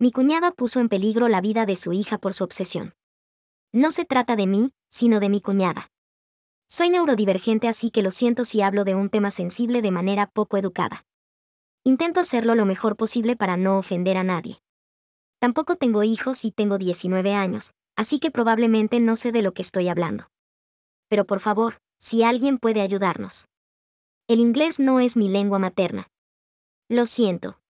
Mi cuñada puso en peligro la vida de su hija por su obsesión. No se trata de mí, sino de mi cuñada. Soy neurodivergente, así que lo siento si hablo de un tema sensible de manera poco educada. Intento hacerlo lo mejor posible para no ofender a nadie. Tampoco tengo hijos y tengo 19 años, así que probablemente no sé de lo que estoy hablando. Pero por favor, si alguien puede ayudarnos. El inglés no es mi lengua materna. Lo siento.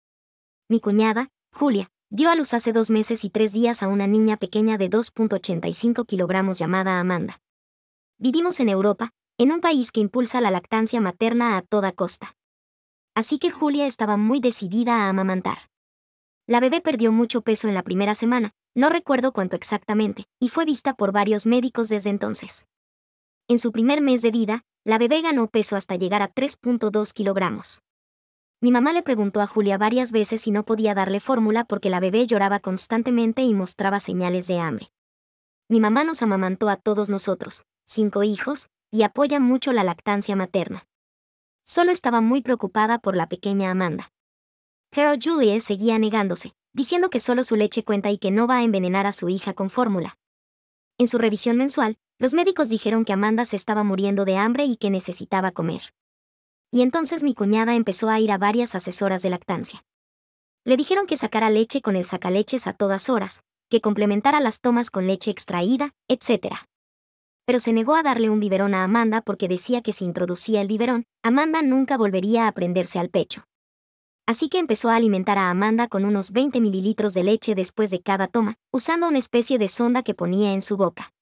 Mi cuñada, Julia, dio a luz hace 2 meses y 3 días a una niña pequeña de 2,85 kilogramos llamada Amanda. Vivimos en Europa, en un país que impulsa la lactancia materna a toda costa. Así que Julia estaba muy decidida a amamantar. La bebé perdió mucho peso en la primera semana, no recuerdo cuánto exactamente, y fue vista por varios médicos desde entonces. En su primer mes de vida, la bebé ganó peso hasta llegar a 3,2 kilogramos. Mi mamá le preguntó a Julia varias veces si no podía darle fórmula porque la bebé lloraba constantemente y mostraba señales de hambre. Mi mamá nos amamantó a todos nosotros, 5 hijos, y apoya mucho la lactancia materna. Solo estaba muy preocupada por la pequeña Amanda. Pero Julie seguía negándose, diciendo que solo su leche cuenta y que no va a envenenar a su hija con fórmula. En su revisión mensual, los médicos dijeron que Amanda se estaba muriendo de hambre y que necesitaba comer. Y entonces mi cuñada empezó a ir a varias asesoras de lactancia. Le dijeron que sacara leche con el sacaleches a todas horas, que complementara las tomas con leche extraída, etc. Pero se negó a darle un biberón a Amanda porque decía que si introducía el biberón, Amanda nunca volvería a prenderse al pecho. Así que empezó a alimentar a Amanda con unos 20 mililitros de leche después de cada toma, usando una especie de sonda que ponía en su boca.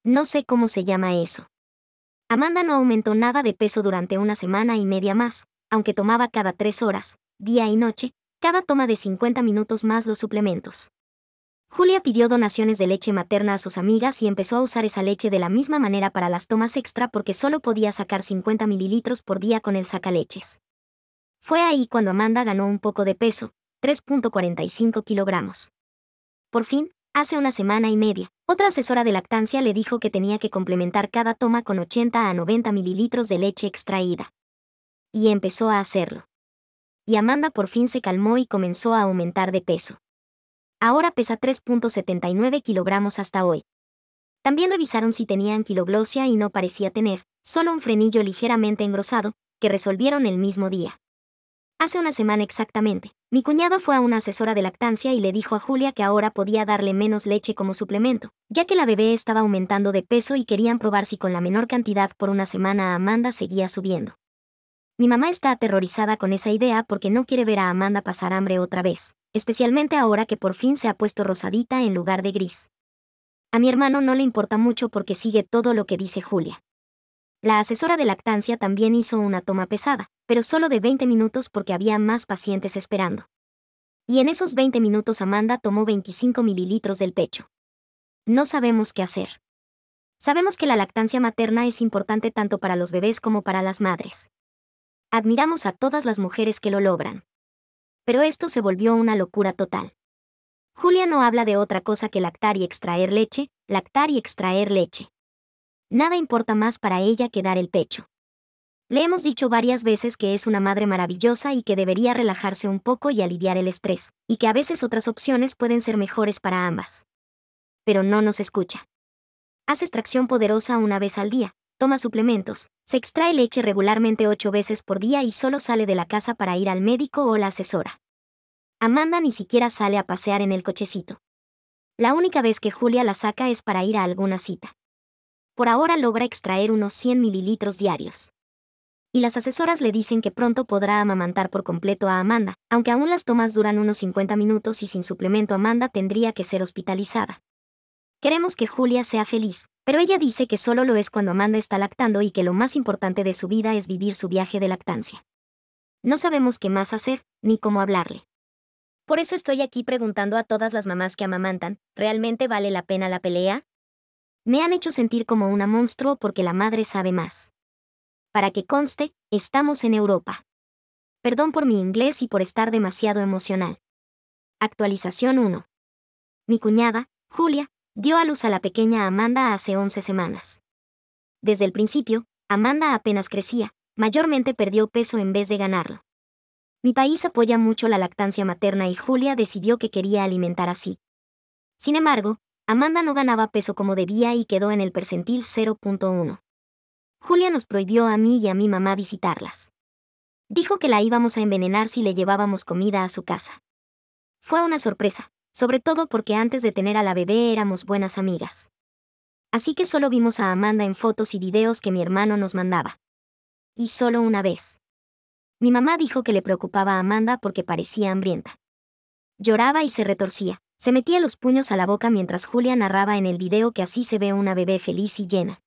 No sé cómo se llama eso. Amanda no aumentó nada de peso durante 1,5 semanas más, aunque tomaba cada 3 horas, día y noche, cada toma de 50 minutos más los suplementos. Julia pidió donaciones de leche materna a sus amigas y empezó a usar esa leche de la misma manera para las tomas extra porque solo podía sacar 50 mililitros por día con el sacaleches. Fue ahí cuando Amanda ganó un poco de peso, 3,45 kilogramos. Por fin, hace 1,5 semanas, otra asesora de lactancia le dijo que tenía que complementar cada toma con 80 a 90 mililitros de leche extraída. Y empezó a hacerlo. Y Amanda por fin se calmó y comenzó a aumentar de peso. Ahora pesa 3,79 kilogramos hasta hoy. También revisaron si tenía anquiloglosia y no parecía tener, solo un frenillo ligeramente engrosado, que resolvieron el mismo día. Hace 1 semana exactamente, mi cuñado fue a una asesora de lactancia y le dijo a Julia que ahora podía darle menos leche como suplemento, ya que la bebé estaba aumentando de peso y querían probar si con la menor cantidad por 1 semana Amanda seguía subiendo. Mi mamá está aterrorizada con esa idea porque no quiere ver a Amanda pasar hambre otra vez, especialmente ahora que por fin se ha puesto rosadita en lugar de gris. A mi hermano no le importa mucho porque sigue todo lo que dice Julia. La asesora de lactancia también hizo una toma pesada, pero solo de 20 minutos porque había más pacientes esperando. Y en esos 20 minutos Amanda tomó 25 mililitros del pecho. No sabemos qué hacer. Sabemos que la lactancia materna es importante tanto para los bebés como para las madres. Admiramos a todas las mujeres que lo logran. Pero esto se volvió una locura total. Julia no habla de otra cosa que lactar y extraer leche, lactar y extraer leche. Nada importa más para ella que dar el pecho. Le hemos dicho varias veces que es una madre maravillosa y que debería relajarse un poco y aliviar el estrés, y que a veces otras opciones pueden ser mejores para ambas. Pero no nos escucha. Hace extracción poderosa 1 vez al día, toma suplementos, se extrae leche regularmente 8 veces por día y solo sale de la casa para ir al médico o la asesora. Amanda ni siquiera sale a pasear en el cochecito. La única vez que Julia la saca es para ir a alguna cita. Por ahora logra extraer unos 100 mililitros diarios. Y las asesoras le dicen que pronto podrá amamantar por completo a Amanda, aunque aún las tomas duran unos 50 minutos y sin suplemento Amanda tendría que ser hospitalizada. Queremos que Julia sea feliz, pero ella dice que solo lo es cuando Amanda está lactando y que lo más importante de su vida es vivir su viaje de lactancia. No sabemos qué más hacer, ni cómo hablarle. Por eso estoy aquí preguntando a todas las mamás que amamantan, ¿realmente vale la pena la pelea? Me han hecho sentir como una monstruo porque la madre sabe más. Para que conste, estamos en Europa. Perdón por mi inglés y por estar demasiado emocional. Actualización 1. Mi cuñada, Julia, dio a luz a la pequeña Amanda hace 11 semanas. Desde el principio, Amanda apenas crecía, mayormente perdió peso en vez de ganarlo. Mi país apoya mucho la lactancia materna y Julia decidió que quería alimentar así. Sin embargo, Amanda no ganaba peso como debía y quedó en el percentil 0.1. Julia nos prohibió a mí y a mi mamá visitarlas. Dijo que la íbamos a envenenar si le llevábamos comida a su casa. Fue una sorpresa, sobre todo porque antes de tener a la bebé éramos buenas amigas. Así que solo vimos a Amanda en fotos y videos que mi hermano nos mandaba. Y solo una vez. Mi mamá dijo que le preocupaba a Amanda porque parecía hambrienta. Lloraba y se retorcía, se metía los puños a la boca mientras Julia narraba en el video que así se ve una bebé feliz y llena.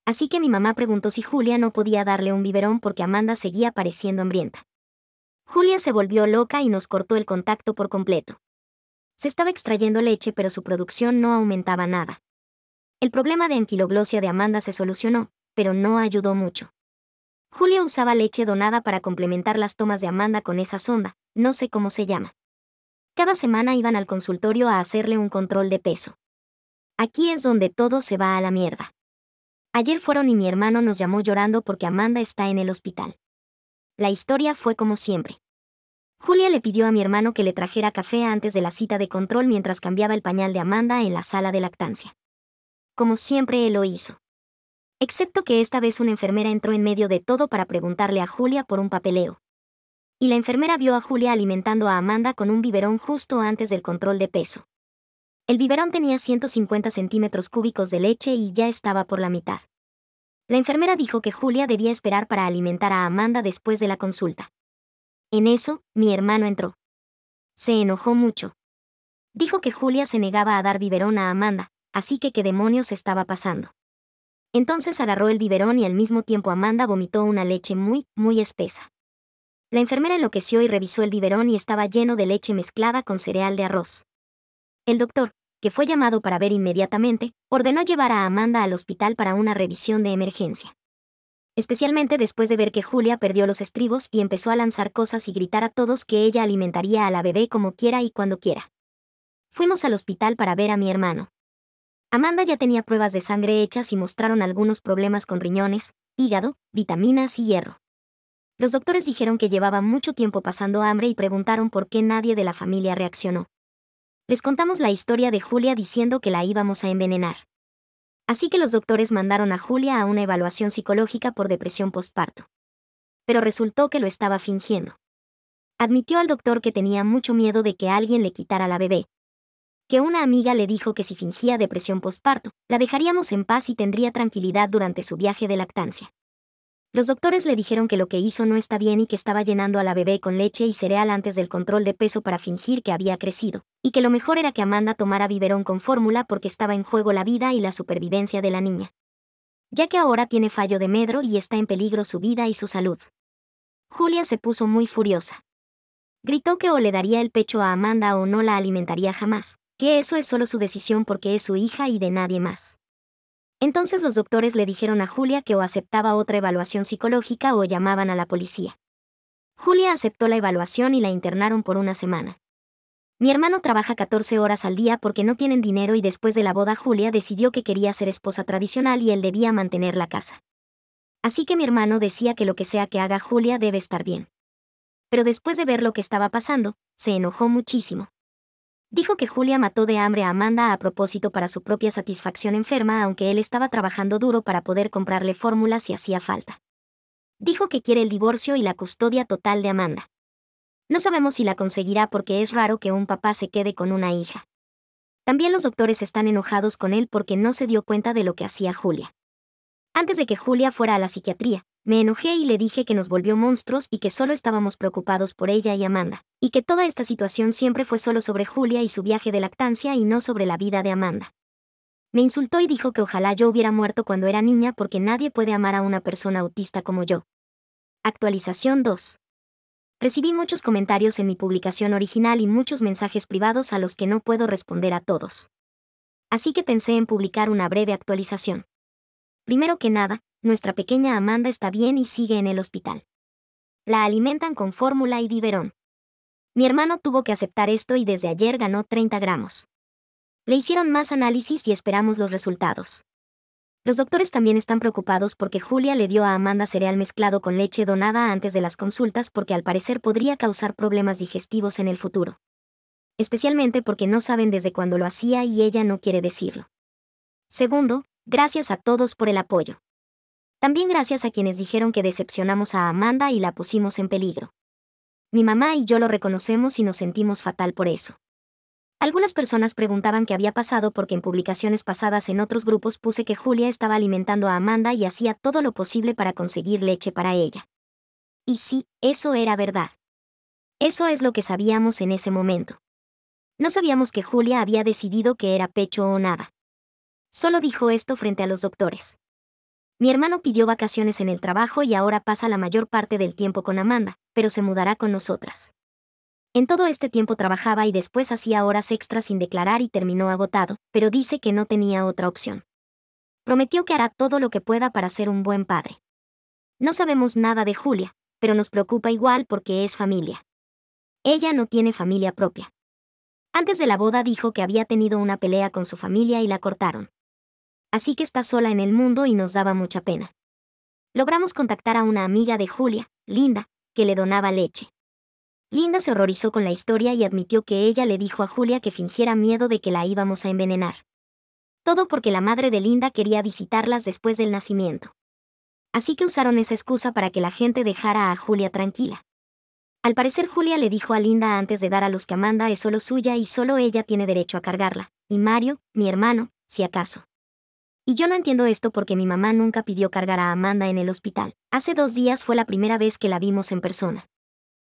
Así que mi mamá preguntó si Julia no podía darle un biberón porque Amanda seguía pareciendo hambrienta. Julia se volvió loca y nos cortó el contacto por completo. Se estaba extrayendo leche pero su producción no aumentaba nada. El problema de anquiloglosia de Amanda se solucionó, pero no ayudó mucho. Julia usaba leche donada para complementar las tomas de Amanda con esa sonda, no sé cómo se llama. Cada semana iban al consultorio a hacerle un control de peso. Aquí es donde todo se va a la mierda. Ayer fueron y mi hermano nos llamó llorando porque Amanda está en el hospital. La historia fue como siempre. Julia le pidió a mi hermano que le trajera café antes de la cita de control mientras cambiaba el pañal de Amanda en la sala de lactancia. Como siempre él lo hizo. Excepto que esta vez una enfermera entró en medio de todo para preguntarle a Julia por un papeleo. Y la enfermera vio a Julia alimentando a Amanda con un biberón justo antes del control de peso. El biberón tenía 150 centímetros cúbicos de leche y ya estaba por la mitad. La enfermera dijo que Julia debía esperar para alimentar a Amanda después de la consulta. En eso, mi hermano entró. Se enojó mucho. Dijo que Julia se negaba a dar biberón a Amanda, así que qué demonios estaba pasando. Entonces agarró el biberón y al mismo tiempo Amanda vomitó una leche muy, muy espesa. La enfermera enloqueció y revisó el biberón y estaba lleno de leche mezclada con cereal de arroz. El doctor, que fue llamado para ver inmediatamente, ordenó llevar a Amanda al hospital para una revisión de emergencia. Especialmente después de ver que Julia perdió los estribos y empezó a lanzar cosas y gritar a todos que ella alimentaría a la bebé como quiera y cuando quiera. Fuimos al hospital para ver a mi hermano. Amanda ya tenía pruebas de sangre hechas y mostraron algunos problemas con riñones, hígado, vitaminas y hierro. Los doctores dijeron que llevaba mucho tiempo pasando hambre y preguntaron por qué nadie de la familia reaccionó. Les contamos la historia de Julia diciendo que la íbamos a envenenar. Así que los doctores mandaron a Julia a una evaluación psicológica por depresión postparto. Pero resultó que lo estaba fingiendo. Admitió al doctor que tenía mucho miedo de que alguien le quitara la bebé. Que una amiga le dijo que si fingía depresión postparto, la dejaríamos en paz y tendría tranquilidad durante su viaje de lactancia. Los doctores le dijeron que lo que hizo no está bien y que estaba llenando a la bebé con leche y cereal antes del control de peso para fingir que había crecido, y que lo mejor era que Amanda tomara biberón con fórmula porque estaba en juego la vida y la supervivencia de la niña. Ya que ahora tiene fallo de medro y está en peligro su vida y su salud. Julia se puso muy furiosa. Gritó que o le daría el pecho a Amanda o no la alimentaría jamás, que eso es solo su decisión porque es su hija y de nadie más. Entonces los doctores le dijeron a Julia que o aceptaba otra evaluación psicológica o llamaban a la policía. Julia aceptó la evaluación y la internaron por una semana. Mi hermano trabaja 14 horas al día porque no tienen dinero y después de la boda Julia decidió que quería ser esposa tradicional y él debía mantener la casa. Así que mi hermano decía que lo que sea que haga Julia debe estar bien. Pero después de ver lo que estaba pasando, se enojó muchísimo. Dijo que Julia mató de hambre a Amanda a propósito para su propia satisfacción enferma aunque él estaba trabajando duro para poder comprarle fórmulas si hacía falta. Dijo que quiere el divorcio y la custodia total de Amanda. No sabemos si la conseguirá porque es raro que un papá se quede con una hija. También los doctores están enojados con él porque no se dio cuenta de lo que hacía Julia. Antes de que Julia fuera a la psiquiatría, me enojé y le dije que nos volvió monstruos y que solo estábamos preocupados por ella y Amanda, y que toda esta situación siempre fue solo sobre Julia y su viaje de lactancia y no sobre la vida de Amanda. Me insultó y dijo que ojalá yo hubiera muerto cuando era niña porque nadie puede amar a una persona autista como yo. Actualización 2. Recibí muchos comentarios en mi publicación original y muchos mensajes privados a los que no puedo responder a todos. Así que pensé en publicar una breve actualización. Primero que nada, nuestra pequeña Amanda está bien y sigue en el hospital. La alimentan con fórmula y biberón. Mi hermano tuvo que aceptar esto y desde ayer ganó 30 gramos. Le hicieron más análisis y esperamos los resultados. Los doctores también están preocupados porque Julia le dio a Amanda cereal mezclado con leche donada antes de las consultas porque al parecer podría causar problemas digestivos en el futuro. Especialmente porque no saben desde cuándo lo hacía y ella no quiere decirlo. Segundo, gracias a todos por el apoyo. También gracias a quienes dijeron que decepcionamos a Amanda y la pusimos en peligro. Mi mamá y yo lo reconocemos y nos sentimos fatal por eso. Algunas personas preguntaban qué había pasado porque en publicaciones pasadas en otros grupos puse que Julia estaba alimentando a Amanda y hacía todo lo posible para conseguir leche para ella. Y sí, eso era verdad. Eso es lo que sabíamos en ese momento. No sabíamos que Julia había decidido que era pecho o nada. Solo dijo esto frente a los doctores. Mi hermano pidió vacaciones en el trabajo y ahora pasa la mayor parte del tiempo con Amanda, pero se mudará con nosotras. En todo este tiempo trabajaba y después hacía horas extras sin declarar y terminó agotado, pero dice que no tenía otra opción. Prometió que hará todo lo que pueda para ser un buen padre. No sabemos nada de Julia, pero nos preocupa igual porque es familia. Ella no tiene familia propia. Antes de la boda dijo que había tenido una pelea con su familia y la cortaron. Así que está sola en el mundo y nos daba mucha pena. Logramos contactar a una amiga de Julia, Linda, que le donaba leche. Linda se horrorizó con la historia y admitió que ella le dijo a Julia que fingiera miedo de que la íbamos a envenenar. Todo porque la madre de Linda quería visitarlas después del nacimiento. Así que usaron esa excusa para que la gente dejara a Julia tranquila. Al parecer Julia le dijo a Linda antes de dar a luz que Amanda es solo suya y solo ella tiene derecho a cargarla, y Mario, mi hermano, si acaso. Y yo no entiendo esto porque mi mamá nunca pidió cargar a Amanda en el hospital. Hace 2 días fue la primera vez que la vimos en persona.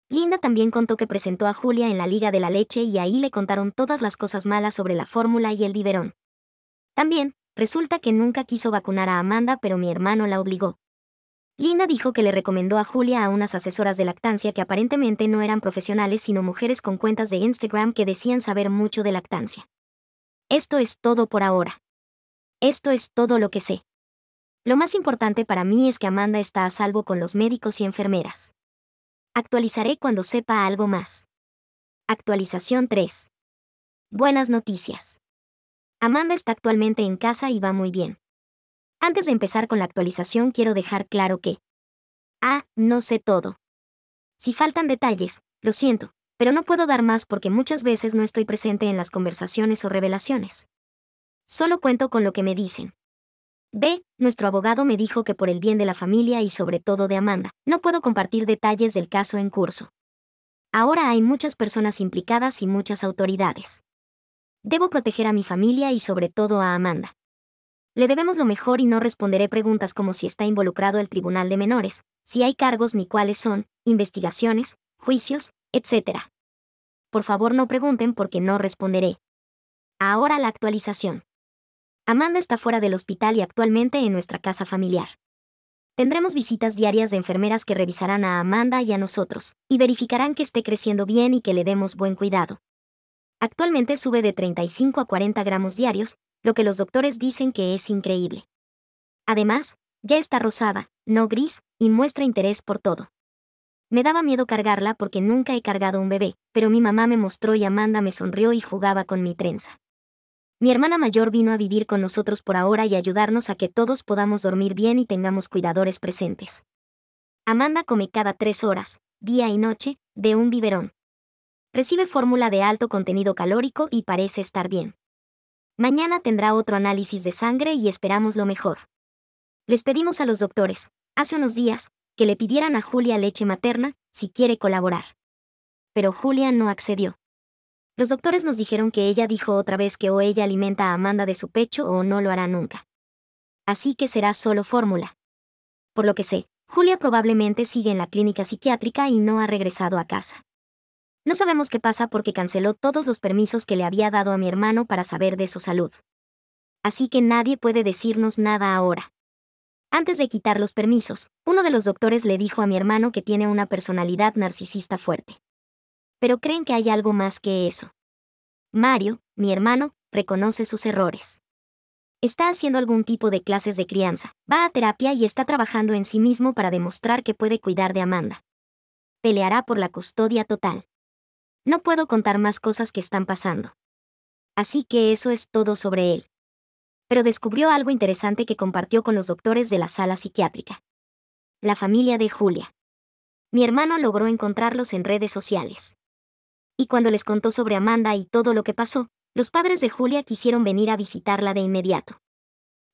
Linda también contó que presentó a Julia en la Liga de la Leche y ahí le contaron todas las cosas malas sobre la fórmula y el biberón. También, resulta que nunca quiso vacunar a Amanda pero mi hermano la obligó. Linda dijo que le recomendó a Julia a unas asesoras de lactancia que aparentemente no eran profesionales sino mujeres con cuentas de Instagram que decían saber mucho de lactancia. Esto es todo por ahora. Esto es todo lo que sé. Lo más importante para mí es que Amanda está a salvo con los médicos y enfermeras. Actualizaré cuando sepa algo más. Actualización 3. Buenas noticias. Amanda está actualmente en casa y va muy bien. Antes de empezar con la actualización quiero dejar claro que... no sé todo. Si faltan detalles, lo siento, pero no puedo dar más porque muchas veces no estoy presente en las conversaciones o revelaciones. Solo cuento con lo que me dicen. Nuestro abogado me dijo que por el bien de la familia y sobre todo de Amanda, no puedo compartir detalles del caso en curso. Ahora hay muchas personas implicadas y muchas autoridades. Debo proteger a mi familia y sobre todo a Amanda. Le debemos lo mejor y no responderé preguntas como si está involucrado el tribunal de menores, si hay cargos ni cuáles son, investigaciones, juicios, etc. Por favor no pregunten porque no responderé. Ahora la actualización. Amanda está fuera del hospital y actualmente en nuestra casa familiar. Tendremos visitas diarias de enfermeras que revisarán a Amanda y a nosotros, y verificarán que esté creciendo bien y que le demos buen cuidado. Actualmente sube de 35 a 40 gramos diarios, lo que los doctores dicen que es increíble. Además, ya está rosada, no gris, y muestra interés por todo. Me daba miedo cargarla porque nunca he cargado un bebé, pero mi mamá me mostró y Amanda me sonrió y jugaba con mi trenza. Mi hermana mayor vino a vivir con nosotros por ahora y ayudarnos a que todos podamos dormir bien y tengamos cuidadores presentes. Amanda come cada 3 horas, día y noche, de un biberón. Recibe fórmula de alto contenido calórico y parece estar bien. Mañana tendrá otro análisis de sangre y esperamos lo mejor. Les pedimos a los doctores, hace unos días, que le pidieran a Julia leche materna, si quiere colaborar. Pero Julia no accedió. Los doctores nos dijeron que ella dijo otra vez que o ella alimenta a Amanda de su pecho o no lo hará nunca. Así que será solo fórmula. Por lo que sé, Julia probablemente sigue en la clínica psiquiátrica y no ha regresado a casa. No sabemos qué pasa porque canceló todos los permisos que le había dado a mi hermano para saber de su salud. Así que nadie puede decirnos nada ahora. Antes de quitar los permisos, uno de los doctores le dijo a mi hermano que tiene una personalidad narcisista fuerte. Pero creen que hay algo más que eso. Mario, mi hermano, reconoce sus errores. Está haciendo algún tipo de clases de crianza, va a terapia y está trabajando en sí mismo para demostrar que puede cuidar de Amanda. Peleará por la custodia total. No puedo contar más cosas que están pasando. Así que eso es todo sobre él. pero descubrió algo interesante que compartió con los doctores de la sala psiquiátrica. La familia de Julia. Mi hermano logró encontrarlos en redes sociales. Y cuando les contó sobre Amanda y todo lo que pasó, los padres de Julia quisieron venir a visitarla de inmediato.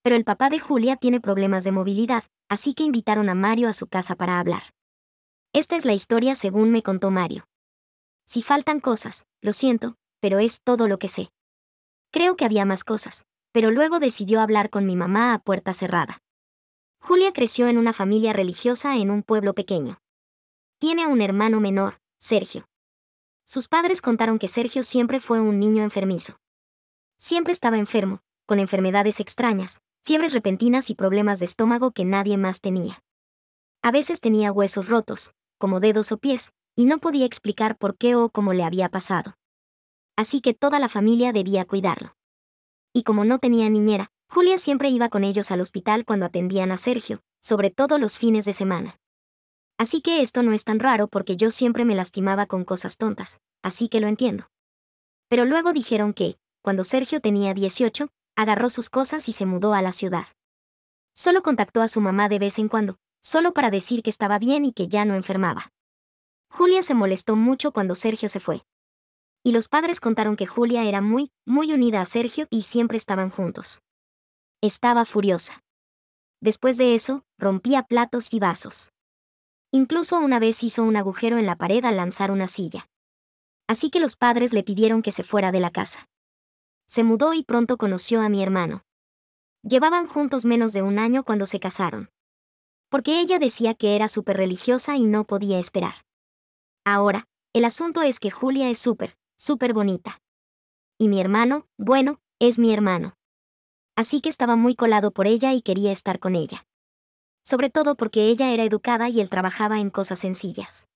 Pero el papá de Julia tiene problemas de movilidad, así que invitaron a Mario a su casa para hablar. Esta es la historia según me contó Mario. Si faltan cosas, lo siento, pero es todo lo que sé. Creo que había más cosas, pero luego decidió hablar con mi mamá a puerta cerrada. Julia creció en una familia religiosa en un pueblo pequeño. Tiene un hermano menor, Sergio. Sus padres contaron que Sergio siempre fue un niño enfermizo. Siempre estaba enfermo, con enfermedades extrañas, fiebres repentinas y problemas de estómago que nadie más tenía. A veces tenía huesos rotos, como dedos o pies, y no podía explicar por qué o cómo le había pasado. Así que toda la familia debía cuidarlo. Y como no tenía niñera, Julia siempre iba con ellos al hospital cuando atendían a Sergio, sobre todo los fines de semana. Así que esto no es tan raro porque yo siempre me lastimaba con cosas tontas, así que lo entiendo. Pero luego dijeron que, cuando Sergio tenía 18, agarró sus cosas y se mudó a la ciudad. Solo contactó a su mamá de vez en cuando, solo para decir que estaba bien y que ya no enfermaba. Julia se molestó mucho cuando Sergio se fue. Y los padres contaron que Julia era muy unida a Sergio y siempre estaban juntos. Estaba furiosa. Después de eso, rompía platos y vasos. Incluso una vez hizo un agujero en la pared al lanzar una silla. Así que los padres le pidieron que se fuera de la casa. Se mudó y pronto conoció a mi hermano. Llevaban juntos menos de un año cuando se casaron. Porque ella decía que era súper religiosa y no podía esperar. Ahora, el asunto es que Julia es súper bonita. Y mi hermano, bueno, es mi hermano. Así que estaba muy colado por ella y quería estar con ella. Sobre todo porque ella era educada y él trabajaba en cosas sencillas.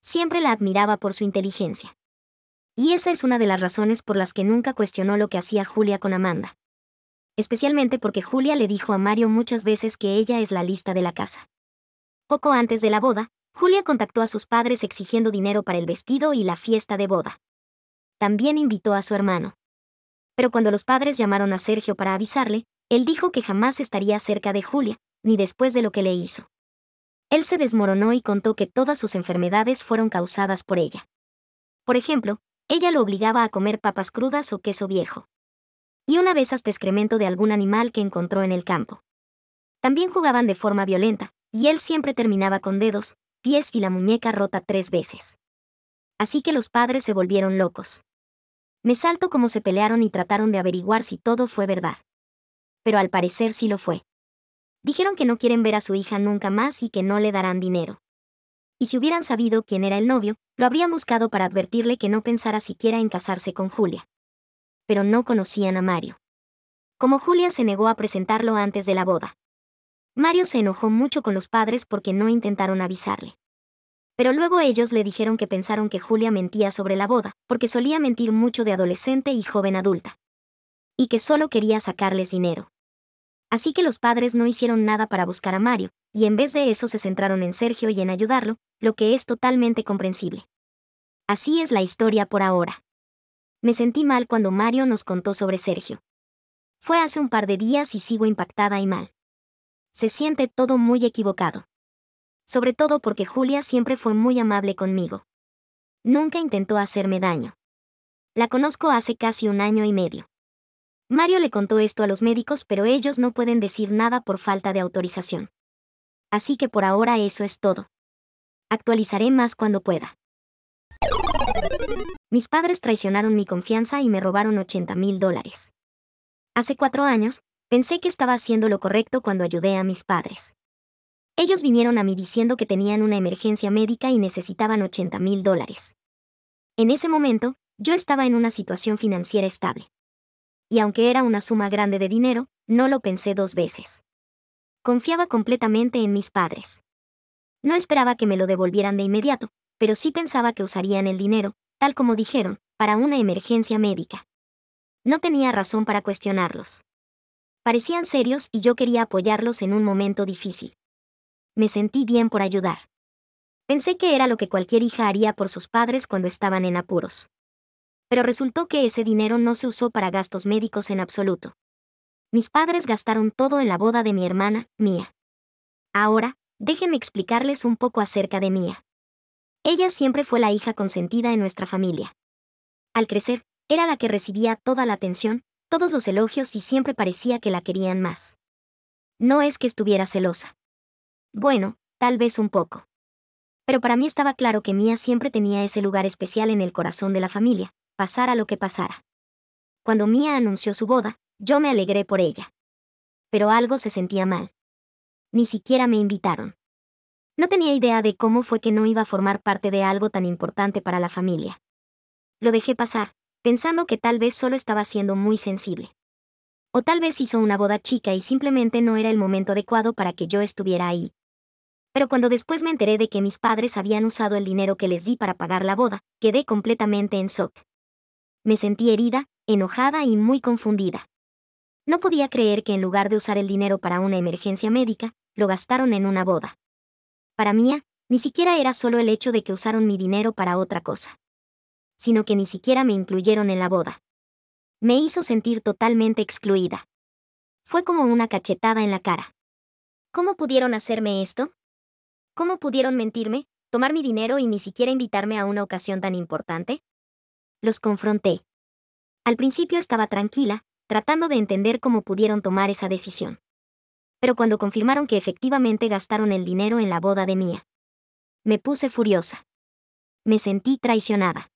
Siempre la admiraba por su inteligencia. Y esa es una de las razones por las que nunca cuestionó lo que hacía Julia con Amanda. Especialmente porque Julia le dijo a Mario muchas veces que ella es la lista de la casa. Poco antes de la boda, Julia contactó a sus padres exigiendo dinero para el vestido y la fiesta de boda. También invitó a su hermano. Pero cuando los padres llamaron a Sergio para avisarle, él dijo que jamás estaría cerca de Julia, ni después de lo que le hizo. Él se desmoronó y contó que todas sus enfermedades fueron causadas por ella. Por ejemplo, ella lo obligaba a comer papas crudas o queso viejo. Y una vez hasta excremento de algún animal que encontró en el campo. También jugaban de forma violenta, y él siempre terminaba con dedos, pies y la muñeca rota 3 veces. Así que los padres se volvieron locos. Me salto cómo se pelearon y trataron de averiguar si todo fue verdad. Pero al parecer sí lo fue. Dijeron que no quieren ver a su hija nunca más y que no le darán dinero. Y si hubieran sabido quién era el novio, lo habrían buscado para advertirle que no pensara siquiera en casarse con Julia. Pero no conocían a Mario. Como Julia se negó a presentarlo antes de la boda. Mario se enojó mucho con los padres porque no intentaron avisarle. Pero luego ellos le dijeron que pensaron que Julia mentía sobre la boda, porque solía mentir mucho de adolescente y joven adulta. Y que solo quería sacarles dinero. Así que los padres no hicieron nada para buscar a Mario, y en vez de eso se centraron en Sergio y en ayudarlo, lo que es totalmente comprensible. Así es la historia por ahora. Me sentí mal cuando Mario nos contó sobre Sergio. Fue hace un par de días y sigo impactada y mal. Se siente todo muy equivocado. Sobre todo porque Julia siempre fue muy amable conmigo. Nunca intentó hacerme daño. La conozco hace casi 1 año y medio. Mario le contó esto a los médicos, pero ellos no pueden decir nada por falta de autorización. Así que por ahora eso es todo. Actualizaré más cuando pueda. Mis padres traicionaron mi confianza y me robaron $80,000. Hace 4 años, pensé que estaba haciendo lo correcto cuando ayudé a mis padres. Ellos vinieron a mí diciendo que tenían una emergencia médica y necesitaban $80,000. En ese momento, yo estaba en una situación financiera estable. Y aunque era una suma grande de dinero, no lo pensé 2 veces. Confiaba completamente en mis padres. No esperaba que me lo devolvieran de inmediato, pero sí pensaba que usarían el dinero, tal como dijeron, para una emergencia médica. No tenía razón para cuestionarlos. Parecían serios y yo quería apoyarlos en un momento difícil. Me sentí bien por ayudar. Pensé que era lo que cualquier hija haría por sus padres cuando estaban en apuros. Pero resultó que ese dinero no se usó para gastos médicos en absoluto. Mis padres gastaron todo en la boda de mi hermana, Mía. Ahora, déjenme explicarles un poco acerca de Mía. Ella siempre fue la hija consentida en nuestra familia. Al crecer, era la que recibía toda la atención, todos los elogios y siempre parecía que la querían más. No es que estuviera celosa. Bueno, tal vez un poco. Pero para mí estaba claro que Mía siempre tenía ese lugar especial en el corazón de la familia, pasara lo que pasara. Cuando Mía anunció su boda, yo me alegré por ella. Pero algo se sentía mal. Ni siquiera me invitaron. No tenía idea de cómo fue que no iba a formar parte de algo tan importante para la familia. Lo dejé pasar, pensando que tal vez solo estaba siendo muy sensible. O tal vez hizo una boda chica y simplemente no era el momento adecuado para que yo estuviera ahí. Pero cuando después me enteré de que mis padres habían usado el dinero que les di para pagar la boda, quedé completamente en shock. Me sentí herida, enojada y muy confundida. No podía creer que en lugar de usar el dinero para una emergencia médica, lo gastaron en una boda. Para Mía, ni siquiera era solo el hecho de que usaron mi dinero para otra cosa, sino que ni siquiera me incluyeron en la boda. Me hizo sentir totalmente excluida. Fue como una cachetada en la cara. ¿Cómo pudieron hacerme esto? ¿Cómo pudieron mentirme, tomar mi dinero y ni siquiera invitarme a una ocasión tan importante? Los confronté. Al principio estaba tranquila, tratando de entender cómo pudieron tomar esa decisión. Pero cuando confirmaron que efectivamente gastaron el dinero en la boda de Mía, me puse furiosa. Me sentí traicionada.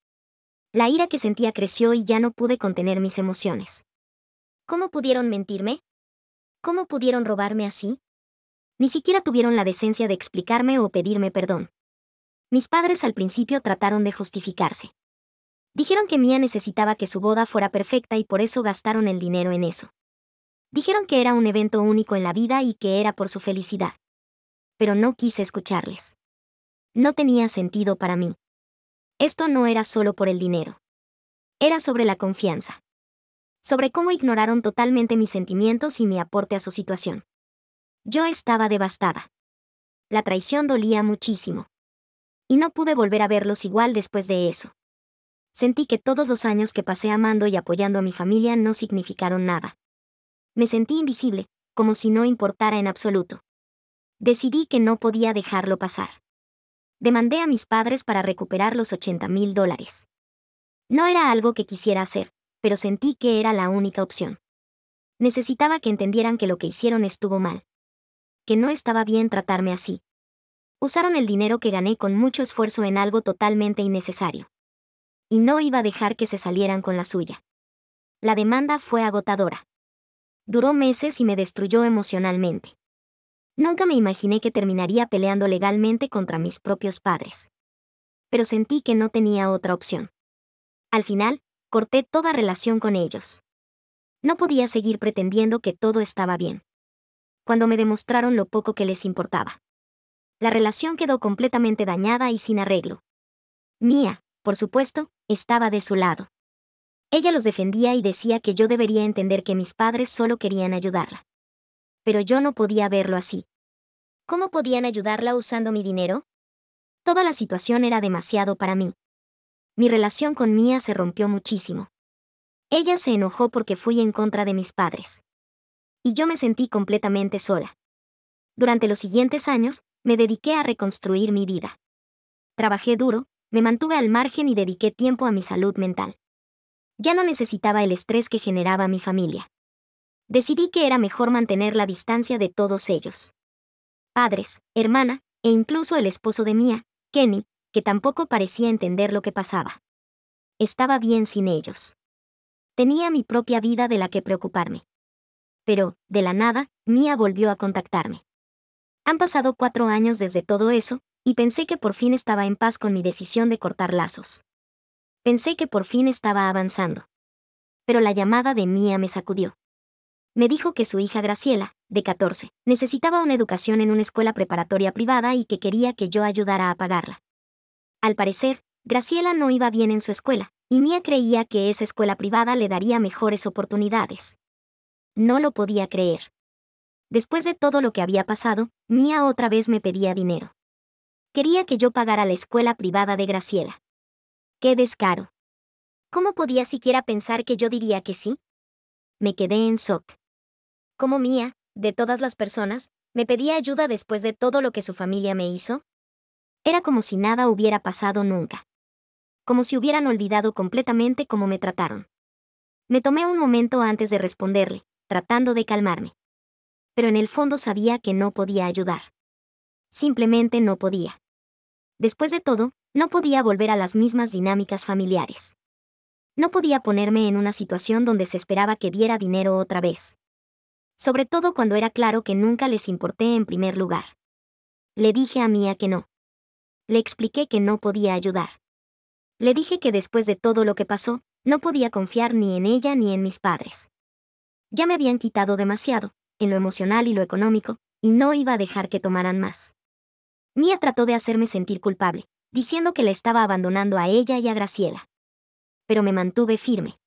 La ira que sentía creció y ya no pude contener mis emociones. ¿Cómo pudieron mentirme? ¿Cómo pudieron robarme así? Ni siquiera tuvieron la decencia de explicarme o pedirme perdón. Mis padres al principio trataron de justificarse. Dijeron que Mía necesitaba que su boda fuera perfecta y por eso gastaron el dinero en eso. Dijeron que era un evento único en la vida y que era por su felicidad. Pero no quise escucharles. No tenía sentido para mí. Esto no era solo por el dinero. Era sobre la confianza. Sobre cómo ignoraron totalmente mis sentimientos y mi aporte a su situación. Yo estaba devastada. La traición dolía muchísimo. Y no pude volver a verlos igual después de eso. Sentí que todos los años que pasé amando y apoyando a mi familia no significaron nada. Me sentí invisible, como si no importara en absoluto. Decidí que no podía dejarlo pasar. Demandé a mis padres para recuperar los $80,000. No era algo que quisiera hacer, pero sentí que era la única opción. Necesitaba que entendieran que lo que hicieron estuvo mal. Que no estaba bien tratarme así. Usaron el dinero que gané con mucho esfuerzo en algo totalmente innecesario. Y no iba a dejar que se salieran con la suya. La demanda fue agotadora. Duró meses y me destruyó emocionalmente. Nunca me imaginé que terminaría peleando legalmente contra mis propios padres. Pero sentí que no tenía otra opción. Al final, corté toda relación con ellos. No podía seguir pretendiendo que todo estaba bien. Cuando me demostraron lo poco que les importaba. La relación quedó completamente dañada y sin arreglo. Mía, por supuesto, estaba de su lado. Ella los defendía y decía que yo debería entender que mis padres solo querían ayudarla. Pero yo no podía verlo así. ¿Cómo podían ayudarla usando mi dinero? Toda la situación era demasiado para mí. Mi relación con Mía se rompió muchísimo. Ella se enojó porque fui en contra de mis padres. Y yo me sentí completamente sola. Durante los siguientes años, me dediqué a reconstruir mi vida. Trabajé duro, me mantuve al margen y dediqué tiempo a mi salud mental. Ya no necesitaba el estrés que generaba mi familia. Decidí que era mejor mantener la distancia de todos ellos. Padres, hermana, e incluso el esposo de Mía, Kenny, que tampoco parecía entender lo que pasaba. Estaba bien sin ellos. Tenía mi propia vida de la que preocuparme. Pero, de la nada, Mía volvió a contactarme. Han pasado 4 años desde todo eso, y pensé que por fin estaba en paz con mi decisión de cortar lazos. Pensé que por fin estaba avanzando. Pero la llamada de Mía me sacudió. Me dijo que su hija Graciela, de 14, necesitaba una educación en una escuela preparatoria privada y que quería que yo ayudara a pagarla. Al parecer, Graciela no iba bien en su escuela, y Mía creía que esa escuela privada le daría mejores oportunidades. No lo podía creer. Después de todo lo que había pasado, Mía otra vez me pedía dinero. Quería que yo pagara la escuela privada de Graciela. ¡Qué descaro! ¿Cómo podía siquiera pensar que yo diría que sí? Me quedé en shock. ¿Cómo Mía, de todas las personas, me pedía ayuda después de todo lo que su familia me hizo? Era como si nada hubiera pasado nunca. Como si hubieran olvidado completamente cómo me trataron. Me tomé un momento antes de responderle, tratando de calmarme. Pero en el fondo sabía que no podía ayudar. Simplemente no podía. Después de todo, no podía volver a las mismas dinámicas familiares. No podía ponerme en una situación donde se esperaba que diera dinero otra vez. Sobre todo cuando era claro que nunca les importé en primer lugar. Le dije a Mía que no. Le expliqué que no podía ayudar. Le dije que después de todo lo que pasó, no podía confiar ni en ella ni en mis padres. Ya me habían quitado demasiado, en lo emocional y lo económico, y no iba a dejar que tomaran más. Mía trató de hacerme sentir culpable, diciendo que la estaba abandonando a ella y a Graciela. Pero me mantuve firme.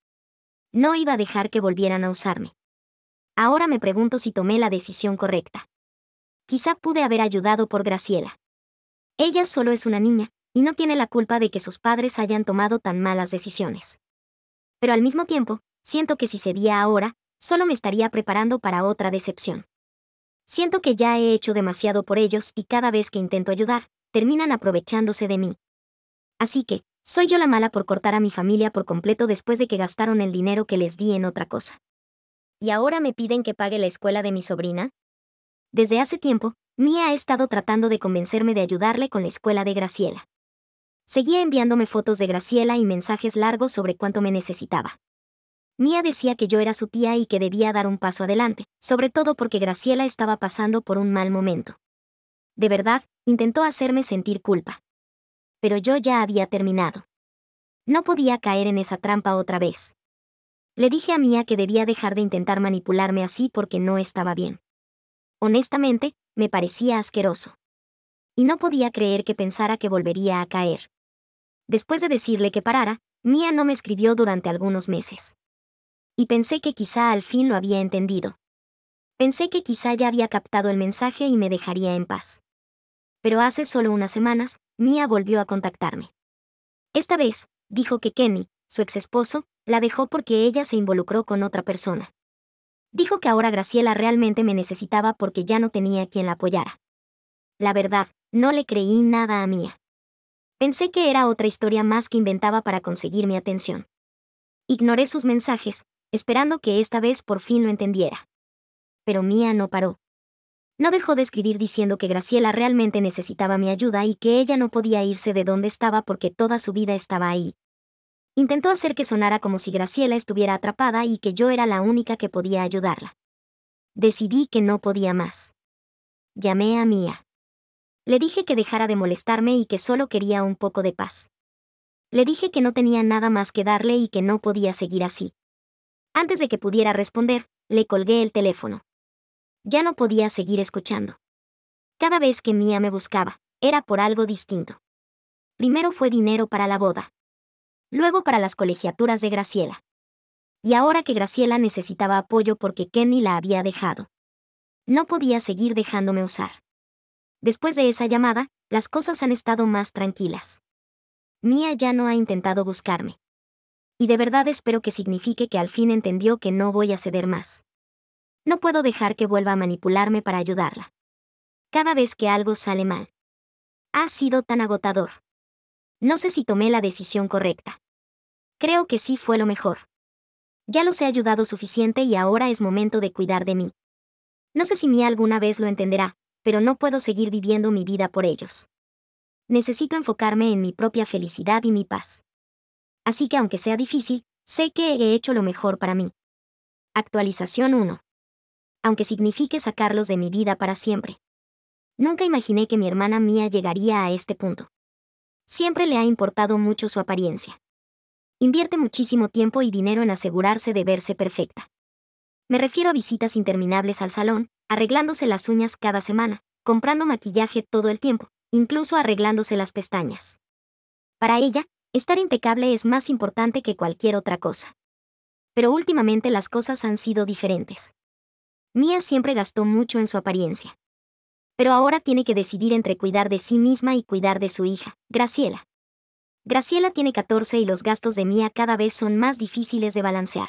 No iba a dejar que volvieran a usarme. Ahora me pregunto si tomé la decisión correcta. Quizá pude haber ayudado por Graciela. Ella solo es una niña, y no tiene la culpa de que sus padres hayan tomado tan malas decisiones. Pero al mismo tiempo, siento que si cedía ahora, solo me estaría preparando para otra decepción. Siento que ya he hecho demasiado por ellos y cada vez que intento ayudar, terminan aprovechándose de mí. Así que, soy yo la mala por cortar a mi familia por completo después de que gastaron el dinero que les di en otra cosa. ¿Y ahora me piden que pague la escuela de mi sobrina? Desde hace tiempo, Mía ha estado tratando de convencerme de ayudarle con la escuela de Graciela. Seguía enviándome fotos de Graciela y mensajes largos sobre cuánto me necesitaba. Mía decía que yo era su tía y que debía dar un paso adelante, sobre todo porque Graciela estaba pasando por un mal momento. De verdad, intentó hacerme sentir culpa. Pero yo ya había terminado. No podía caer en esa trampa otra vez. Le dije a Mía que debía dejar de intentar manipularme así porque no estaba bien. Honestamente, me parecía asqueroso. Y no podía creer que pensara que volvería a caer. Después de decirle que parara, Mía no me escribió durante algunos meses. Y pensé que quizá al fin lo había entendido. Pensé que quizá ya había captado el mensaje y me dejaría en paz. Pero hace solo unas semanas, Mía volvió a contactarme. Esta vez, dijo que Kenny, su exesposo, la dejó porque ella se involucró con otra persona. Dijo que ahora Graciela realmente me necesitaba porque ya no tenía quien la apoyara. La verdad, no le creí nada a Mía. Pensé que era otra historia más que inventaba para conseguir mi atención. Ignoré sus mensajes, esperando que esta vez por fin lo entendiera. Pero Mía no paró. No dejó de escribir diciendo que Graciela realmente necesitaba mi ayuda y que ella no podía irse de donde estaba porque toda su vida estaba ahí. Intentó hacer que sonara como si Graciela estuviera atrapada y que yo era la única que podía ayudarla. Decidí que no podía más. Llamé a Mía. Le dije que dejara de molestarme y que solo quería un poco de paz. Le dije que no tenía nada más que darle y que no podía seguir así. Antes de que pudiera responder, le colgué el teléfono. Ya no podía seguir escuchando. Cada vez que Mía me buscaba, era por algo distinto. Primero fue dinero para la boda. Luego para las colegiaturas de Graciela. Y ahora que Graciela necesitaba apoyo porque Kenny la había dejado. No podía seguir dejándome usar. Después de esa llamada, las cosas han estado más tranquilas. Mía ya no ha intentado buscarme. Y de verdad espero que signifique que al fin entendió que no voy a ceder más. No puedo dejar que vuelva a manipularme para ayudarla. Cada vez que algo sale mal. Ha sido tan agotador. No sé si tomé la decisión correcta. Creo que sí fue lo mejor. Ya los he ayudado suficiente y ahora es momento de cuidar de mí. No sé si Mía alguna vez lo entenderá, pero no puedo seguir viviendo mi vida por ellos. Necesito enfocarme en mi propia felicidad y mi paz. Así que aunque sea difícil, sé que he hecho lo mejor para mí. Actualización 1. Aunque signifique sacarlos de mi vida para siempre. Nunca imaginé que mi hermana Mía llegaría a este punto. Siempre le ha importado mucho su apariencia. Invierte muchísimo tiempo y dinero en asegurarse de verse perfecta. Me refiero a visitas interminables al salón, arreglándose las uñas cada semana, comprando maquillaje todo el tiempo, incluso arreglándose las pestañas. Para ella, estar impecable es más importante que cualquier otra cosa. Pero últimamente las cosas han sido diferentes. Mía siempre gastó mucho en su apariencia. Pero ahora tiene que decidir entre cuidar de sí misma y cuidar de su hija, Graciela. Graciela tiene 14 y los gastos de Mía cada vez son más difíciles de balancear.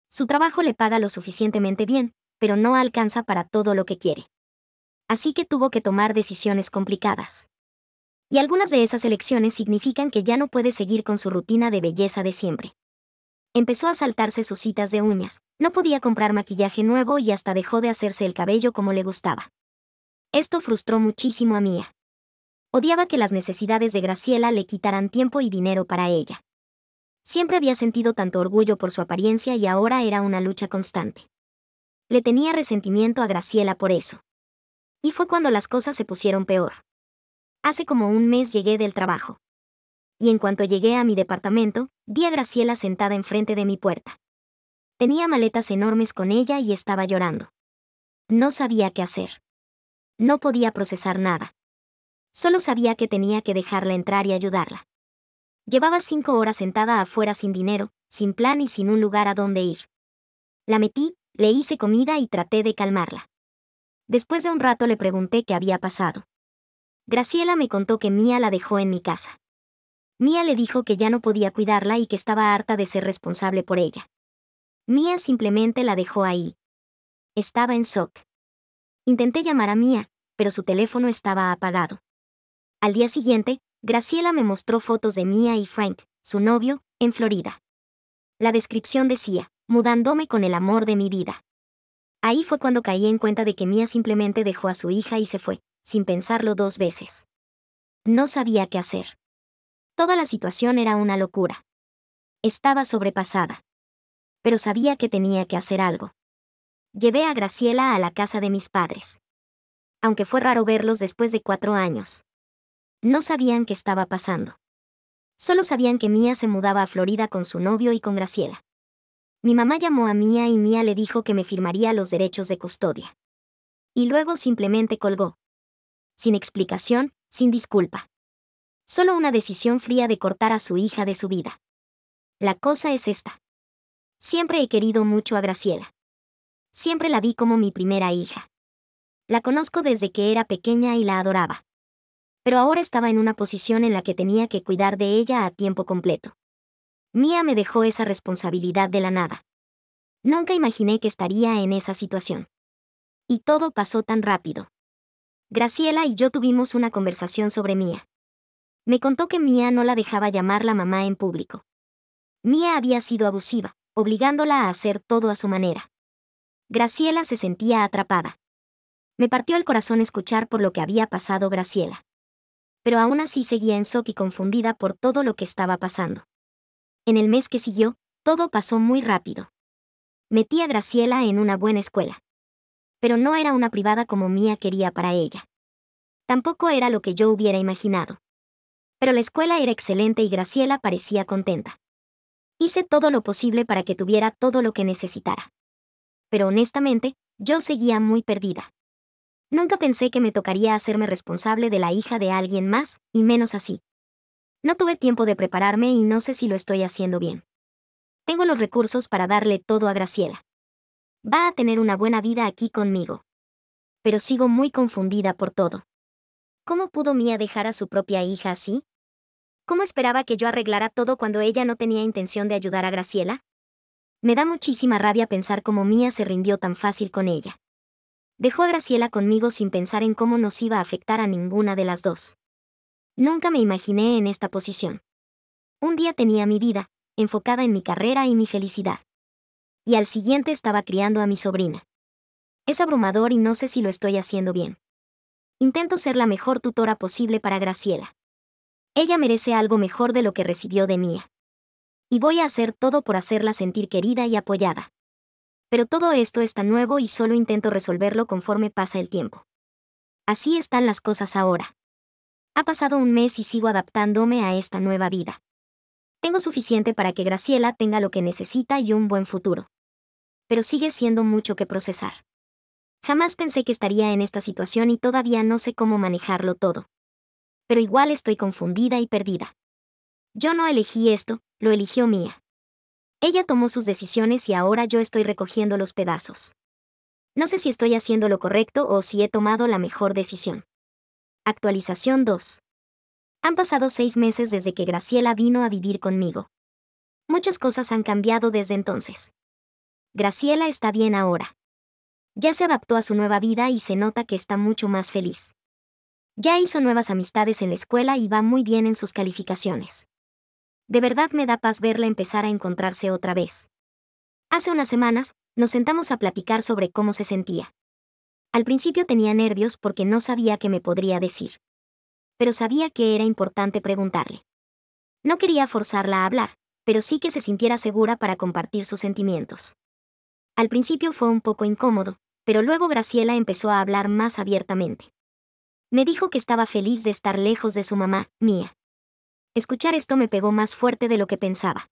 Su trabajo le paga lo suficientemente bien, pero no alcanza para todo lo que quiere. Así que tuvo que tomar decisiones complicadas. Y algunas de esas elecciones significan que ya no puede seguir con su rutina de belleza de siempre. Empezó a saltarse sus citas de uñas, no podía comprar maquillaje nuevo y hasta dejó de hacerse el cabello como le gustaba. Esto frustró muchísimo a Mia. Odiaba que las necesidades de Graciela le quitaran tiempo y dinero para ella. Siempre había sentido tanto orgullo por su apariencia y ahora era una lucha constante. Le tenía resentimiento a Graciela por eso. Y fue cuando las cosas se pusieron peor. Hace como un mes llegué del trabajo. Y en cuanto llegué a mi departamento, vi a Graciela sentada enfrente de mi puerta. Tenía maletas enormes con ella y estaba llorando. No sabía qué hacer. No podía procesar nada. Solo sabía que tenía que dejarla entrar y ayudarla. Llevaba 5 horas sentada afuera sin dinero, sin plan y sin un lugar a donde ir. La metí, le hice comida y traté de calmarla. Después de un rato le pregunté qué había pasado. Graciela me contó que Mia la dejó en mi casa. Mia le dijo que ya no podía cuidarla y que estaba harta de ser responsable por ella. Mia simplemente la dejó ahí. Estaba en shock. Intenté llamar a Mia, pero su teléfono estaba apagado. Al día siguiente, Graciela me mostró fotos de Mia y Frank, su novio, en Florida. La descripción decía, mudándome con el amor de mi vida. Ahí fue cuando caí en cuenta de que Mia simplemente dejó a su hija y se fue, sin pensarlo 2 veces. No sabía qué hacer. Toda la situación era una locura. Estaba sobrepasada. Pero sabía que tenía que hacer algo. Llevé a Graciela a la casa de mis padres. Aunque fue raro verlos después de 4 años. No sabían qué estaba pasando. Solo sabían que Mia se mudaba a Florida con su novio y con Graciela. Mi mamá llamó a Mia y Mia le dijo que me firmaría los derechos de custodia. Y luego simplemente colgó. Sin explicación, sin disculpa. Solo una decisión fría de cortar a su hija de su vida. La cosa es esta. Siempre he querido mucho a Graciela. Siempre la vi como mi primera hija. La conozco desde que era pequeña y la adoraba. Pero ahora estaba en una posición en la que tenía que cuidar de ella a tiempo completo. Mia me dejó esa responsabilidad de la nada. Nunca imaginé que estaría en esa situación. Y todo pasó tan rápido. Graciela y yo tuvimos una conversación sobre Mia. Me contó que Mia no la dejaba llamarla mamá en público. Mia había sido abusiva, obligándola a hacer todo a su manera. Graciela se sentía atrapada. Me partió el corazón escuchar por lo que había pasado Graciela. Pero aún así seguía en shock y confundida por todo lo que estaba pasando. En el mes que siguió, todo pasó muy rápido. Metí a Graciela en una buena escuela. Pero no era una privada como Mia quería para ella. Tampoco era lo que yo hubiera imaginado. Pero la escuela era excelente y Graciela parecía contenta. Hice todo lo posible para que tuviera todo lo que necesitara. Pero honestamente, yo seguía muy perdida. Nunca pensé que me tocaría hacerme responsable de la hija de alguien más, y menos así. No tuve tiempo de prepararme y no sé si lo estoy haciendo bien. Tengo los recursos para darle todo a Graciela. Va a tener una buena vida aquí conmigo. Pero sigo muy confundida por todo. ¿Cómo pudo Mia dejar a su propia hija así? ¿Cómo esperaba que yo arreglara todo cuando ella no tenía intención de ayudar a Graciela? Me da muchísima rabia pensar cómo Mia se rindió tan fácil con ella. Dejó a Graciela conmigo sin pensar en cómo nos iba a afectar a ninguna de las dos. Nunca me imaginé en esta posición. Un día tenía mi vida, enfocada en mi carrera y mi felicidad. Y al siguiente estaba criando a mi sobrina. Es abrumador y no sé si lo estoy haciendo bien. Intento ser la mejor tutora posible para Graciela. Ella merece algo mejor de lo que recibió de Mia. Y voy a hacer todo por hacerla sentir querida y apoyada. Pero todo esto es tan nuevo y solo intento resolverlo conforme pasa el tiempo. Así están las cosas ahora. Ha pasado un mes y sigo adaptándome a esta nueva vida. Tengo suficiente para que Graciela tenga lo que necesita y un buen futuro. Pero sigue siendo mucho que procesar. Jamás pensé que estaría en esta situación y todavía no sé cómo manejarlo todo. Pero igual estoy confundida y perdida. Yo no elegí esto, lo eligió Mia. Ella tomó sus decisiones y ahora yo estoy recogiendo los pedazos. No sé si estoy haciendo lo correcto o si he tomado la mejor decisión. Actualización 2. Han pasado 6 meses desde que Graciela vino a vivir conmigo. Muchas cosas han cambiado desde entonces. Graciela está bien ahora. Ya se adaptó a su nueva vida y se nota que está mucho más feliz. Ya hizo nuevas amistades en la escuela y va muy bien en sus calificaciones. De verdad me da paz verla empezar a encontrarse otra vez. Hace unas semanas, nos sentamos a platicar sobre cómo se sentía. Al principio tenía nervios porque no sabía qué me podría decir. Pero sabía que era importante preguntarle. No quería forzarla a hablar, pero sí que se sintiera segura para compartir sus sentimientos. Al principio fue un poco incómodo, pero luego Graciela empezó a hablar más abiertamente. Me dijo que estaba feliz de estar lejos de su mamá, Mía. Escuchar esto me pegó más fuerte de lo que pensaba.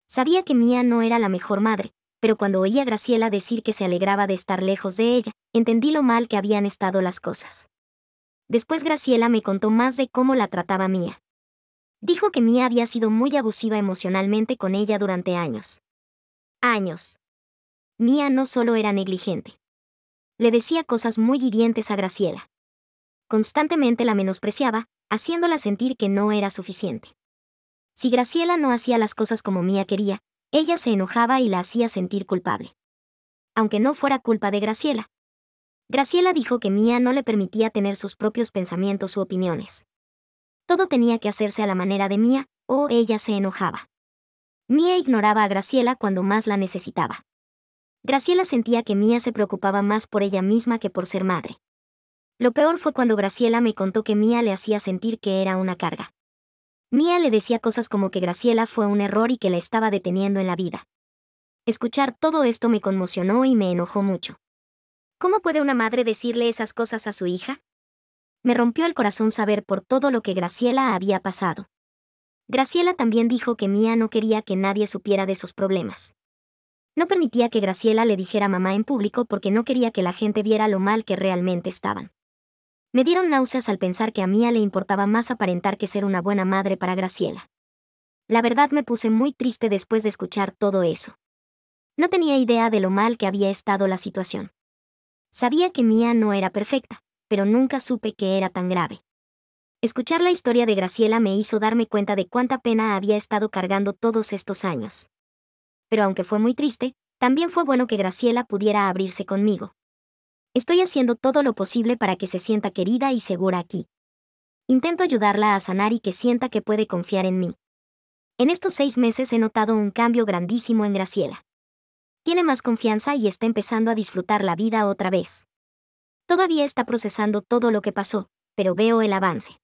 Sabía que Mía no era la mejor madre, pero cuando oí a Graciela decir que se alegraba de estar lejos de ella, entendí lo mal que habían estado las cosas. Después Graciela me contó más de cómo la trataba Mía. Dijo que Mía había sido muy abusiva emocionalmente con ella durante años. Años. Mía no solo era negligente. Le decía cosas muy hirientes a Graciela. Constantemente la menospreciaba, haciéndola sentir que no era suficiente. Si Graciela no hacía las cosas como Mía quería, ella se enojaba y la hacía sentir culpable. Aunque no fuera culpa de Graciela. Graciela dijo que Mía no le permitía tener sus propios pensamientos u opiniones. Todo tenía que hacerse a la manera de Mía, o ella se enojaba. Mía ignoraba a Graciela cuando más la necesitaba. Graciela sentía que Mía se preocupaba más por ella misma que por ser madre. Lo peor fue cuando Graciela me contó que Mía le hacía sentir que era una carga. Mía le decía cosas como que Graciela fue un error y que la estaba deteniendo en la vida. Escuchar todo esto me conmocionó y me enojó mucho. ¿Cómo puede una madre decirle esas cosas a su hija? Me rompió el corazón saber por todo lo que Graciela había pasado. Graciela también dijo que Mía no quería que nadie supiera de sus problemas. No permitía que Graciela le dijera mamá en público porque no quería que la gente viera lo mal que realmente estaban. Me dieron náuseas al pensar que a Mía le importaba más aparentar que ser una buena madre para Graciela. La verdad me puse muy triste después de escuchar todo eso. No tenía idea de lo mal que había estado la situación. Sabía que Mía no era perfecta, pero nunca supe que era tan grave. Escuchar la historia de Graciela me hizo darme cuenta de cuánta pena había estado cargando todos estos años. Pero aunque fue muy triste, también fue bueno que Graciela pudiera abrirse conmigo. Estoy haciendo todo lo posible para que se sienta querida y segura aquí. Intento ayudarla a sanar y que sienta que puede confiar en mí. En estos 6 meses he notado un cambio grandísimo en Graciela. Tiene más confianza y está empezando a disfrutar la vida otra vez. Todavía está procesando todo lo que pasó, pero veo el avance.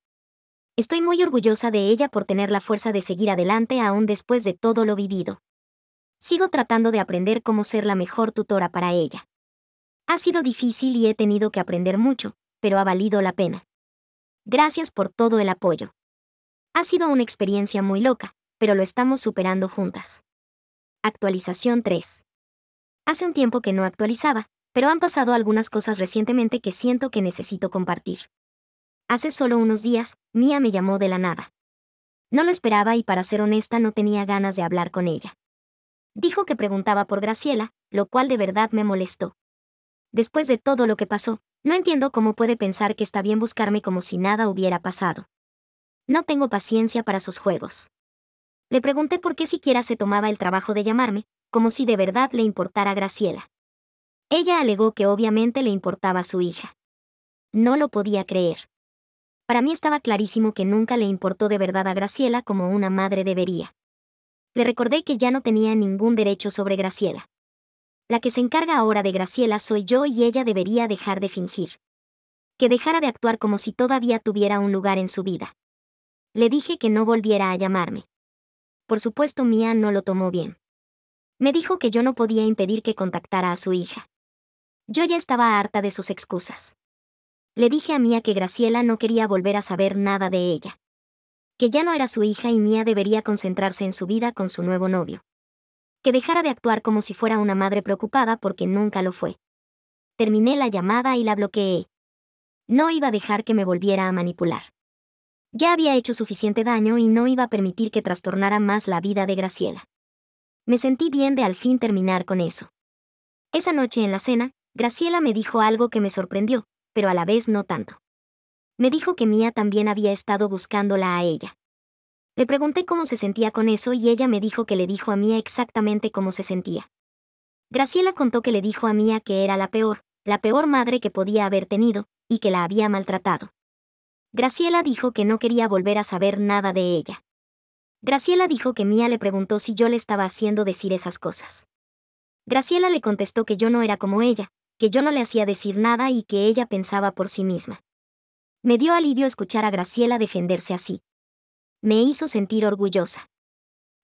Estoy muy orgullosa de ella por tener la fuerza de seguir adelante aún después de todo lo vivido. Sigo tratando de aprender cómo ser la mejor tutora para ella. Ha sido difícil y he tenido que aprender mucho, pero ha valido la pena. Gracias por todo el apoyo. Ha sido una experiencia muy loca, pero lo estamos superando juntas. Actualización 3. Hace un tiempo que no actualizaba, pero han pasado algunas cosas recientemente que siento que necesito compartir. Hace solo unos días, Mía me llamó de la nada. No lo esperaba y para ser honesta no tenía ganas de hablar con ella. Dijo que preguntaba por Graciela, lo cual de verdad me molestó. Después de todo lo que pasó, no entiendo cómo puede pensar que está bien buscarme como si nada hubiera pasado. No tengo paciencia para sus juegos. Le pregunté por qué siquiera se tomaba el trabajo de llamarme, como si de verdad le importara a Graciela. Ella alegó que obviamente le importaba a su hija. No lo podía creer. Para mí estaba clarísimo que nunca le importó de verdad a Graciela como una madre debería. Le recordé que ya no tenía ningún derecho sobre Graciela. La que se encarga ahora de Graciela soy yo y ella debería dejar de fingir. Que dejara de actuar como si todavía tuviera un lugar en su vida. Le dije que no volviera a llamarme. Por supuesto, Mía no lo tomó bien. Me dijo que yo no podía impedir que contactara a su hija. Yo ya estaba harta de sus excusas. Le dije a Mía que Graciela no quería volver a saber nada de ella. Que ya no era su hija y Mía debería concentrarse en su vida con su nuevo novio. Que dejara de actuar como si fuera una madre preocupada porque nunca lo fue. Terminé la llamada y la bloqueé. No iba a dejar que me volviera a manipular. Ya había hecho suficiente daño y no iba a permitir que trastornara más la vida de Graciela. Me sentí bien de al fin terminar con eso. Esa noche en la cena, Graciela me dijo algo que me sorprendió, pero a la vez no tanto. Me dijo que Mía también había estado buscándola a ella. Le pregunté cómo se sentía con eso y ella me dijo que le dijo a Mía exactamente cómo se sentía. Graciela contó que le dijo a Mía que era la peor madre que podía haber tenido, y que la había maltratado. Graciela dijo que no quería volver a saber nada de ella. Graciela dijo que Mía le preguntó si yo le estaba haciendo decir esas cosas. Graciela le contestó que yo no era como ella, que yo no le hacía decir nada y que ella pensaba por sí misma. Me dio alivio escuchar a Graciela defenderse así. Me hizo sentir orgullosa.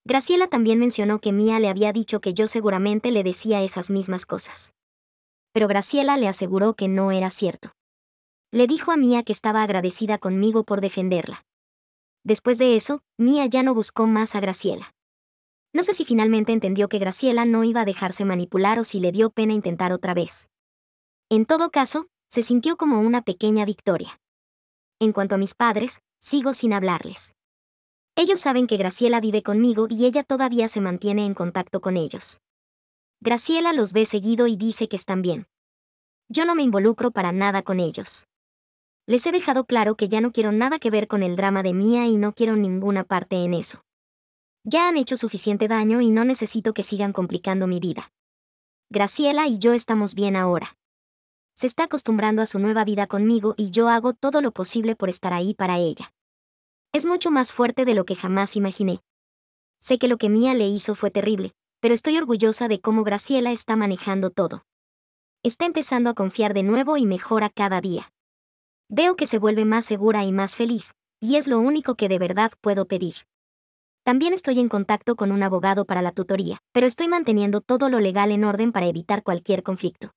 Graciela también mencionó que Mía le había dicho que yo seguramente le decía esas mismas cosas. Pero Graciela le aseguró que no era cierto. Le dijo a Mía que estaba agradecida conmigo por defenderla. Después de eso, Mía ya no buscó más a Graciela. No sé si finalmente entendió que Graciela no iba a dejarse manipular o si le dio pena intentar otra vez. En todo caso, se sintió como una pequeña victoria. En cuanto a mis padres, sigo sin hablarles. Ellos saben que Graciela vive conmigo y ella todavía se mantiene en contacto con ellos. Graciela los ve seguido y dice que están bien. Yo no me involucro para nada con ellos. Les he dejado claro que ya no quiero nada que ver con el drama de Mía y no quiero ninguna parte en eso. Ya han hecho suficiente daño y no necesito que sigan complicando mi vida. Graciela y yo estamos bien ahora. Se está acostumbrando a su nueva vida conmigo y yo hago todo lo posible por estar ahí para ella. Es mucho más fuerte de lo que jamás imaginé. Sé que lo que Mía le hizo fue terrible, pero estoy orgullosa de cómo Graciela está manejando todo. Está empezando a confiar de nuevo y mejora cada día. Veo que se vuelve más segura y más feliz, y es lo único que de verdad puedo pedir. También estoy en contacto con un abogado para la tutoría, pero estoy manteniendo todo lo legal en orden para evitar cualquier conflicto.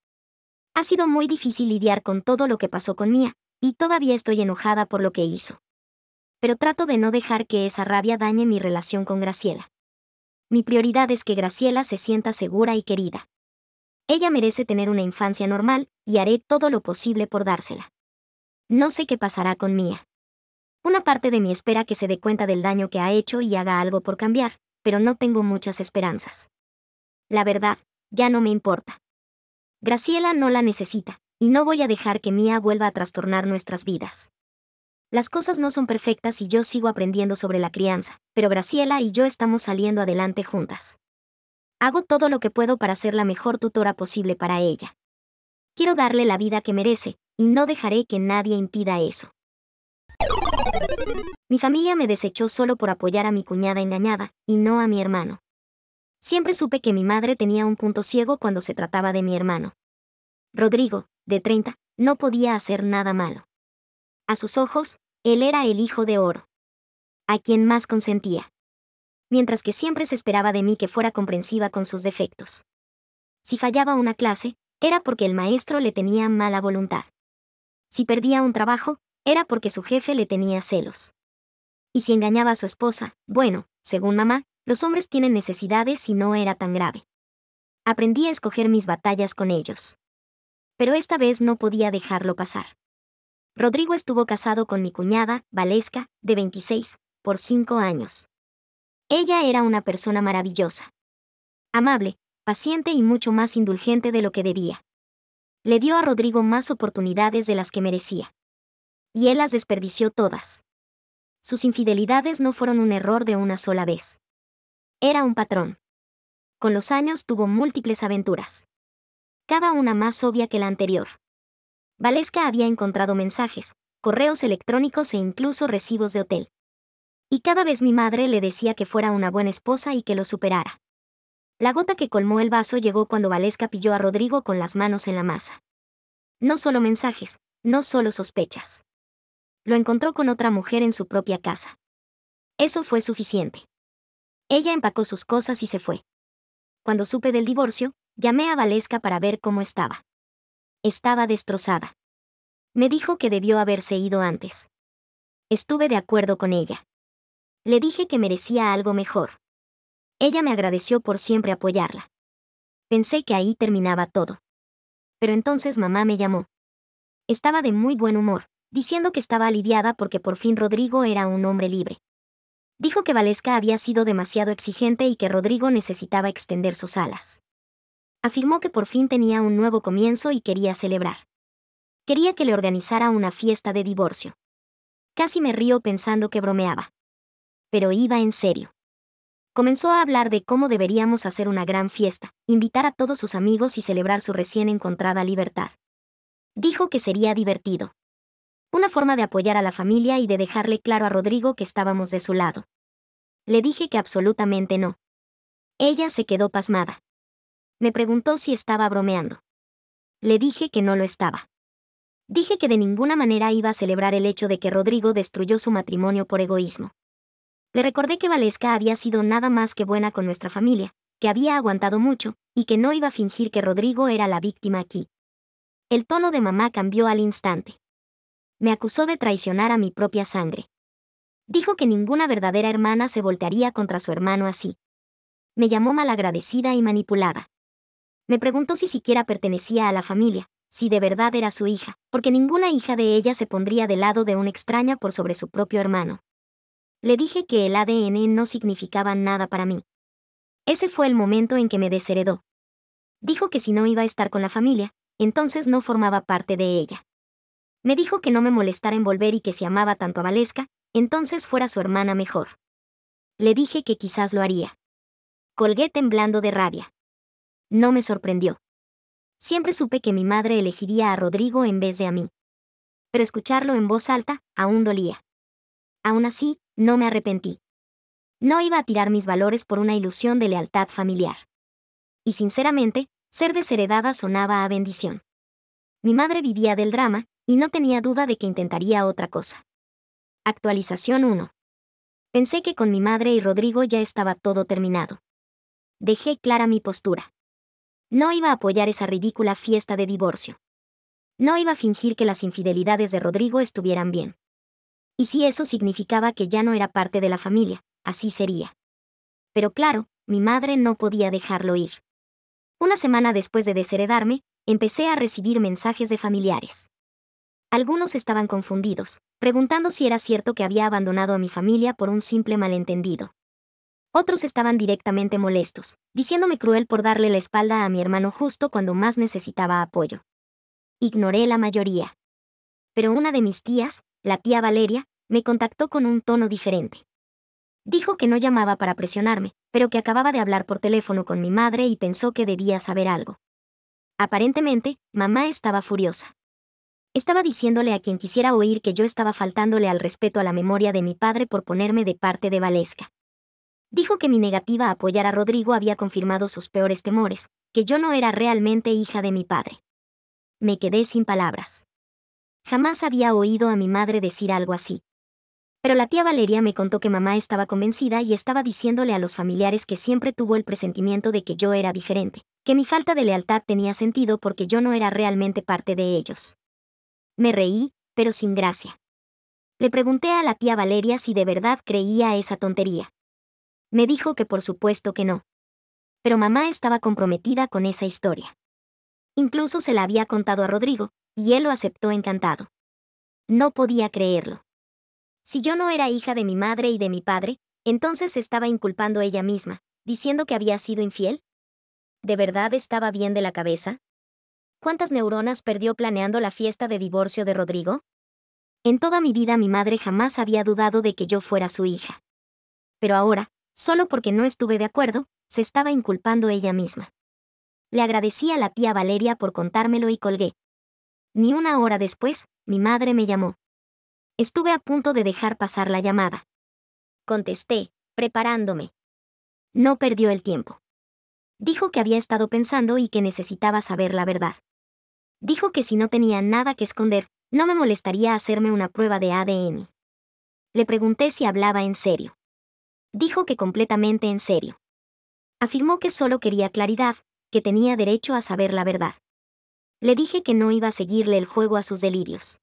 Ha sido muy difícil lidiar con todo lo que pasó con Mía, y todavía estoy enojada por lo que hizo. Pero trato de no dejar que esa rabia dañe mi relación con Graciela. Mi prioridad es que Graciela se sienta segura y querida. Ella merece tener una infancia normal, y haré todo lo posible por dársela. No sé qué pasará con Mía. Una parte de mí espera que se dé cuenta del daño que ha hecho y haga algo por cambiar, pero no tengo muchas esperanzas. La verdad, ya no me importa. Graciela no la necesita, y no voy a dejar que Mía vuelva a trastornar nuestras vidas. Las cosas no son perfectas y yo sigo aprendiendo sobre la crianza, pero Graciela y yo estamos saliendo adelante juntas. Hago todo lo que puedo para ser la mejor tutora posible para ella. Quiero darle la vida que merece, y no dejaré que nadie impida eso. Mi familia me desechó solo por apoyar a mi cuñada engañada, y no a mi hermano. Siempre supe que mi madre tenía un punto ciego cuando se trataba de mi hermano. Rodrigo, de 30, no podía hacer nada malo. A sus ojos, él era el hijo de oro. A quien más consentía. Mientras que siempre se esperaba de mí que fuera comprensiva con sus defectos. Si fallaba una clase, era porque el maestro le tenía mala voluntad. Si perdía un trabajo, era porque su jefe le tenía celos. Y si engañaba a su esposa, bueno, según mamá, los hombres tienen necesidades y no era tan grave. Aprendí a escoger mis batallas con ellos. Pero esta vez no podía dejarlo pasar. Rodrigo estuvo casado con mi cuñada, Valesca, de 26, por 5 años. Ella era una persona maravillosa. Amable, paciente y mucho más indulgente de lo que debía. Le dio a Rodrigo más oportunidades de las que merecía. Y él las desperdició todas. Sus infidelidades no fueron un error de una sola vez. Era un patrón. Con los años tuvo múltiples aventuras. Cada una más obvia que la anterior. Valesca había encontrado mensajes, correos electrónicos e incluso recibos de hotel. Y cada vez mi madre le decía que fuera una buena esposa y que lo superara. La gota que colmó el vaso llegó cuando Valesca pilló a Rodrigo con las manos en la masa. No solo mensajes, no solo sospechas. Lo encontró con otra mujer en su propia casa. Eso fue suficiente. Ella empacó sus cosas y se fue. Cuando supe del divorcio, llamé a Valesca para ver cómo estaba. Estaba destrozada. Me dijo que debió haberse ido antes. Estuve de acuerdo con ella. Le dije que merecía algo mejor. Ella me agradeció por siempre apoyarla. Pensé que ahí terminaba todo. Pero entonces mamá me llamó. Estaba de muy buen humor, diciendo que estaba aliviada porque por fin Rodrigo era un hombre libre. Dijo que Valesca había sido demasiado exigente y que Rodrigo necesitaba extender sus alas. Afirmó que por fin tenía un nuevo comienzo y quería celebrar. Quería que le organizara una fiesta de divorcio. Casi me río pensando que bromeaba. Pero iba en serio. Comenzó a hablar de cómo deberíamos hacer una gran fiesta, invitar a todos sus amigos y celebrar su recién encontrada libertad. Dijo que sería divertido. Una forma de apoyar a la familia y de dejarle claro a Rodrigo que estábamos de su lado. Le dije que absolutamente no. Ella se quedó pasmada. Me preguntó si estaba bromeando. Le dije que no lo estaba. Dije que de ninguna manera iba a celebrar el hecho de que Rodrigo destruyó su matrimonio por egoísmo. Le recordé que Valesca había sido nada más que buena con nuestra familia, que había aguantado mucho, y que no iba a fingir que Rodrigo era la víctima aquí. El tono de mamá cambió al instante. Me acusó de traicionar a mi propia sangre. Dijo que ninguna verdadera hermana se voltearía contra su hermano así. Me llamó malagradecida y manipulada. Me preguntó si siquiera pertenecía a la familia, si de verdad era su hija, porque ninguna hija de ella se pondría del lado de una extraña por sobre su propio hermano. Le dije que el ADN no significaba nada para mí. Ese fue el momento en que me desheredó. Dijo que si no iba a estar con la familia, entonces no formaba parte de ella. Me dijo que no me molestara en volver y que si amaba tanto a Valesca, entonces fuera su hermana mejor. Le dije que quizás lo haría. Colgué temblando de rabia. No me sorprendió. Siempre supe que mi madre elegiría a Rodrigo en vez de a mí. Pero escucharlo en voz alta aún dolía. Aún así, no me arrepentí. No iba a tirar mis valores por una ilusión de lealtad familiar. Y sinceramente, ser desheredada sonaba a bendición. Mi madre vivía del drama, y no tenía duda de que intentaría otra cosa. Actualización 1. Pensé que con mi madre y Rodrigo ya estaba todo terminado. Dejé clara mi postura. No iba a apoyar esa ridícula fiesta de divorcio. No iba a fingir que las infidelidades de Rodrigo estuvieran bien. Y si eso significaba que ya no era parte de la familia, así sería. Pero claro, mi madre no podía dejarlo ir. Una semana después de desheredarme, empecé a recibir mensajes de familiares. Algunos estaban confundidos, preguntando si era cierto que había abandonado a mi familia por un simple malentendido. Otros estaban directamente molestos, diciéndome cruel por darle la espalda a mi hermano justo cuando más necesitaba apoyo. Ignoré la mayoría. Pero una de mis tías, la tía Valeria, me contactó con un tono diferente. Dijo que no llamaba para presionarme, pero que acababa de hablar por teléfono con mi madre y pensó que debía saber algo. Aparentemente, mamá estaba furiosa. Estaba diciéndole a quien quisiera oír que yo estaba faltándole al respeto a la memoria de mi padre por ponerme de parte de Valesca. Dijo que mi negativa a apoyar a Rodrigo había confirmado sus peores temores, que yo no era realmente hija de mi padre. Me quedé sin palabras. Jamás había oído a mi madre decir algo así. Pero la tía Valeria me contó que mamá estaba convencida y estaba diciéndole a los familiares que siempre tuvo el presentimiento de que yo era diferente, que mi falta de lealtad tenía sentido porque yo no era realmente parte de ellos. Me reí, pero sin gracia. Le pregunté a la tía Valeria si de verdad creía esa tontería. Me dijo que por supuesto que no. Pero mamá estaba comprometida con esa historia. Incluso se la había contado a Rodrigo, y él lo aceptó encantado. No podía creerlo. Si yo no era hija de mi madre y de mi padre, entonces se estaba inculpando ella misma, diciendo que había sido infiel. ¿De verdad estaba bien de la cabeza? ¿Cuántas neuronas perdió planeando la fiesta de divorcio de Rodrigo? En toda mi vida mi madre jamás había dudado de que yo fuera su hija. Pero ahora, solo porque no estuve de acuerdo, se estaba inculpando ella misma. Le agradecí a la tía Valeria por contármelo y colgué. Ni una hora después, mi madre me llamó. Estuve a punto de dejar pasar la llamada. Contesté, preparándome. No perdió el tiempo. Dijo que había estado pensando y que necesitaba saber la verdad. Dijo que si no tenía nada que esconder, no me molestaría hacerme una prueba de ADN. Le pregunté si hablaba en serio. Dijo que completamente en serio. Afirmó que solo quería claridad, que tenía derecho a saber la verdad. Le dije que no iba a seguirle el juego a sus delirios.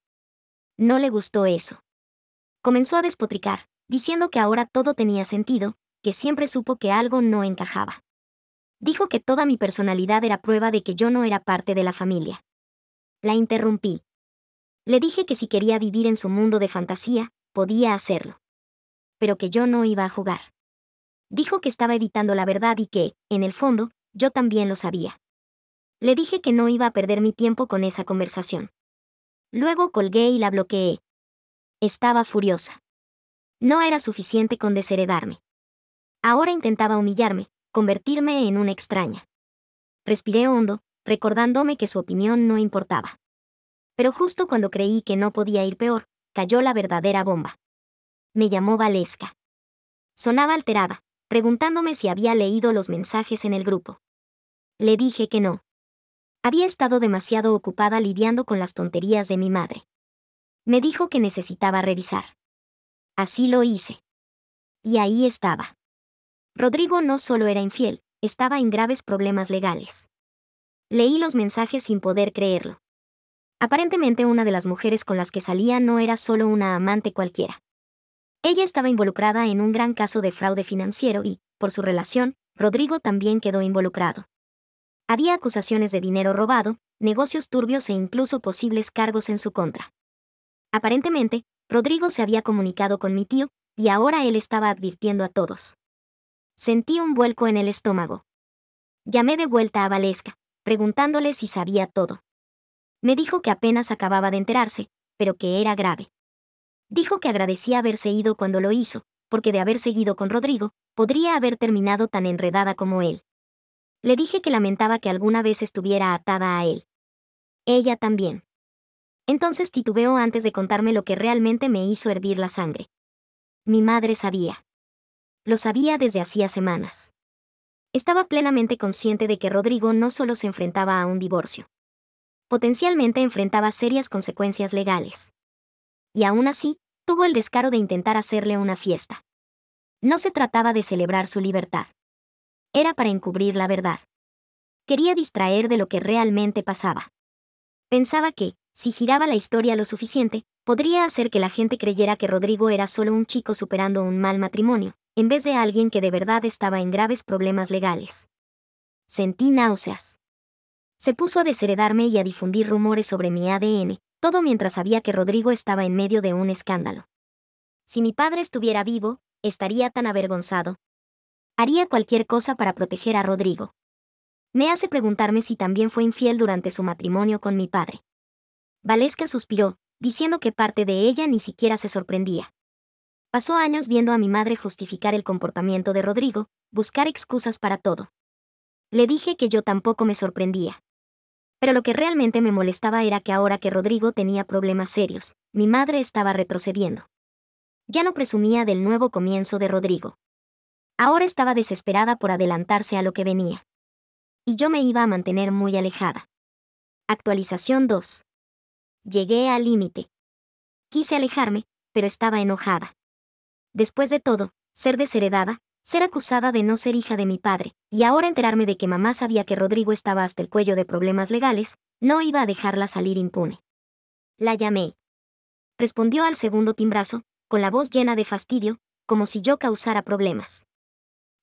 No le gustó eso. Comenzó a despotricar, diciendo que ahora todo tenía sentido, que siempre supo que algo no encajaba. Dijo que toda mi personalidad era prueba de que yo no era parte de la familia. La interrumpí. Le dije que si quería vivir en su mundo de fantasía, podía hacerlo. Pero que yo no iba a jugar. Dijo que estaba evitando la verdad y que, en el fondo, yo también lo sabía. Le dije que no iba a perder mi tiempo con esa conversación. Luego colgué y la bloqueé. Estaba furiosa. No era suficiente con desheredarme. Ahora intentaba humillarme, convertirme en una extraña. Respiré hondo, recordándome que su opinión no importaba. Pero justo cuando creí que no podía ir peor, cayó la verdadera bomba. Me llamó Valeska. Sonaba alterada, preguntándome si había leído los mensajes en el grupo. Le dije que no. Había estado demasiado ocupada lidiando con las tonterías de mi madre. Me dijo que necesitaba revisar. Así lo hice. Y ahí estaba. Rodrigo no solo era infiel, estaba en graves problemas legales. Leí los mensajes sin poder creerlo. Aparentemente una de las mujeres con las que salía no era solo una amante cualquiera. Ella estaba involucrada en un gran caso de fraude financiero y, por su relación, Rodrigo también quedó involucrado. Había acusaciones de dinero robado, negocios turbios e incluso posibles cargos en su contra. Aparentemente, Rodrigo se había comunicado con mi tío, y ahora él estaba advirtiendo a todos. Sentí un vuelco en el estómago. Llamé de vuelta a Valeska, preguntándole si sabía todo. Me dijo que apenas acababa de enterarse, pero que era grave. Dijo que agradecía haberse ido cuando lo hizo, porque de haber seguido con Rodrigo, podría haber terminado tan enredada como él. Le dije que lamentaba que alguna vez estuviera atada a él. Ella también. Entonces titubeó antes de contarme lo que realmente me hizo hervir la sangre. Mi madre sabía. Lo sabía desde hacía semanas. Estaba plenamente consciente de que Rodrigo no solo se enfrentaba a un divorcio. Potencialmente enfrentaba serias consecuencias legales. Y aún así, tuvo el descaro de intentar hacerle una fiesta. No se trataba de celebrar su libertad. Era para encubrir la verdad. Quería distraer de lo que realmente pasaba. Pensaba que, si giraba la historia lo suficiente, podría hacer que la gente creyera que Rodrigo era solo un chico superando un mal matrimonio, en vez de alguien que de verdad estaba en graves problemas legales. Sentí náuseas. Se puso a desheredarme y a difundir rumores sobre mi ADN, todo mientras sabía que Rodrigo estaba en medio de un escándalo. Si mi padre estuviera vivo, estaría tan avergonzado. Haría cualquier cosa para proteger a Rodrigo. Me hace preguntarme si también fue infiel durante su matrimonio con mi padre. Valeska suspiró, diciendo que parte de ella ni siquiera se sorprendía. Pasó años viendo a mi madre justificar el comportamiento de Rodrigo, buscar excusas para todo. Le dije que yo tampoco me sorprendía. Pero lo que realmente me molestaba era que ahora que Rodrigo tenía problemas serios, mi madre estaba retrocediendo. Ya no presumía del nuevo comienzo de Rodrigo. Ahora estaba desesperada por adelantarse a lo que venía. Y yo me iba a mantener muy alejada. Actualización 2. Llegué al límite. Quise alejarme, pero estaba enojada. Después de todo, ser desheredada, ser acusada de no ser hija de mi padre, y ahora enterarme de que mamá sabía que Rodrigo estaba hasta el cuello de problemas legales, no iba a dejarla salir impune. La llamé. Respondió al segundo timbrazo, con la voz llena de fastidio, como si yo causara problemas.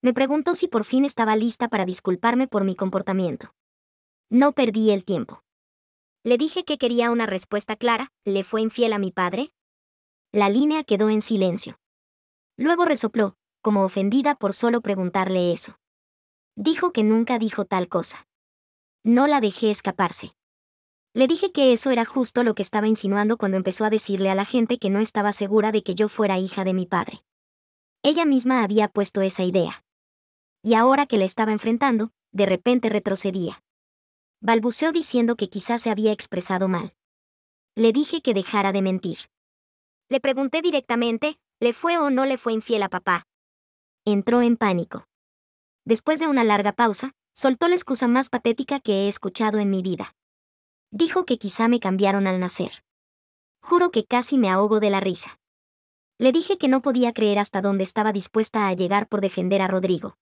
Me preguntó si por fin estaba lista para disculparme por mi comportamiento. No perdí el tiempo. Le dije que quería una respuesta clara. ¿Le fue infiel a mi padre? La línea quedó en silencio. Luego resopló, como ofendida por solo preguntarle eso. Dijo que nunca dijo tal cosa. No la dejé escaparse. Le dije que eso era justo lo que estaba insinuando cuando empezó a decirle a la gente que no estaba segura de que yo fuera hija de mi padre. Ella misma había puesto esa idea. Y ahora que la estaba enfrentando, de repente retrocedía. Balbuceó diciendo que quizás se había expresado mal. Le dije que dejara de mentir. Le pregunté directamente, ¿le fue o no le fue infiel a papá? Entró en pánico. Después de una larga pausa, soltó la excusa más patética que he escuchado en mi vida. Dijo que quizá me cambiaron al nacer. Juro que casi me ahogo de la risa. Le dije que no podía creer hasta dónde estaba dispuesta a llegar por defender a Rodrigo.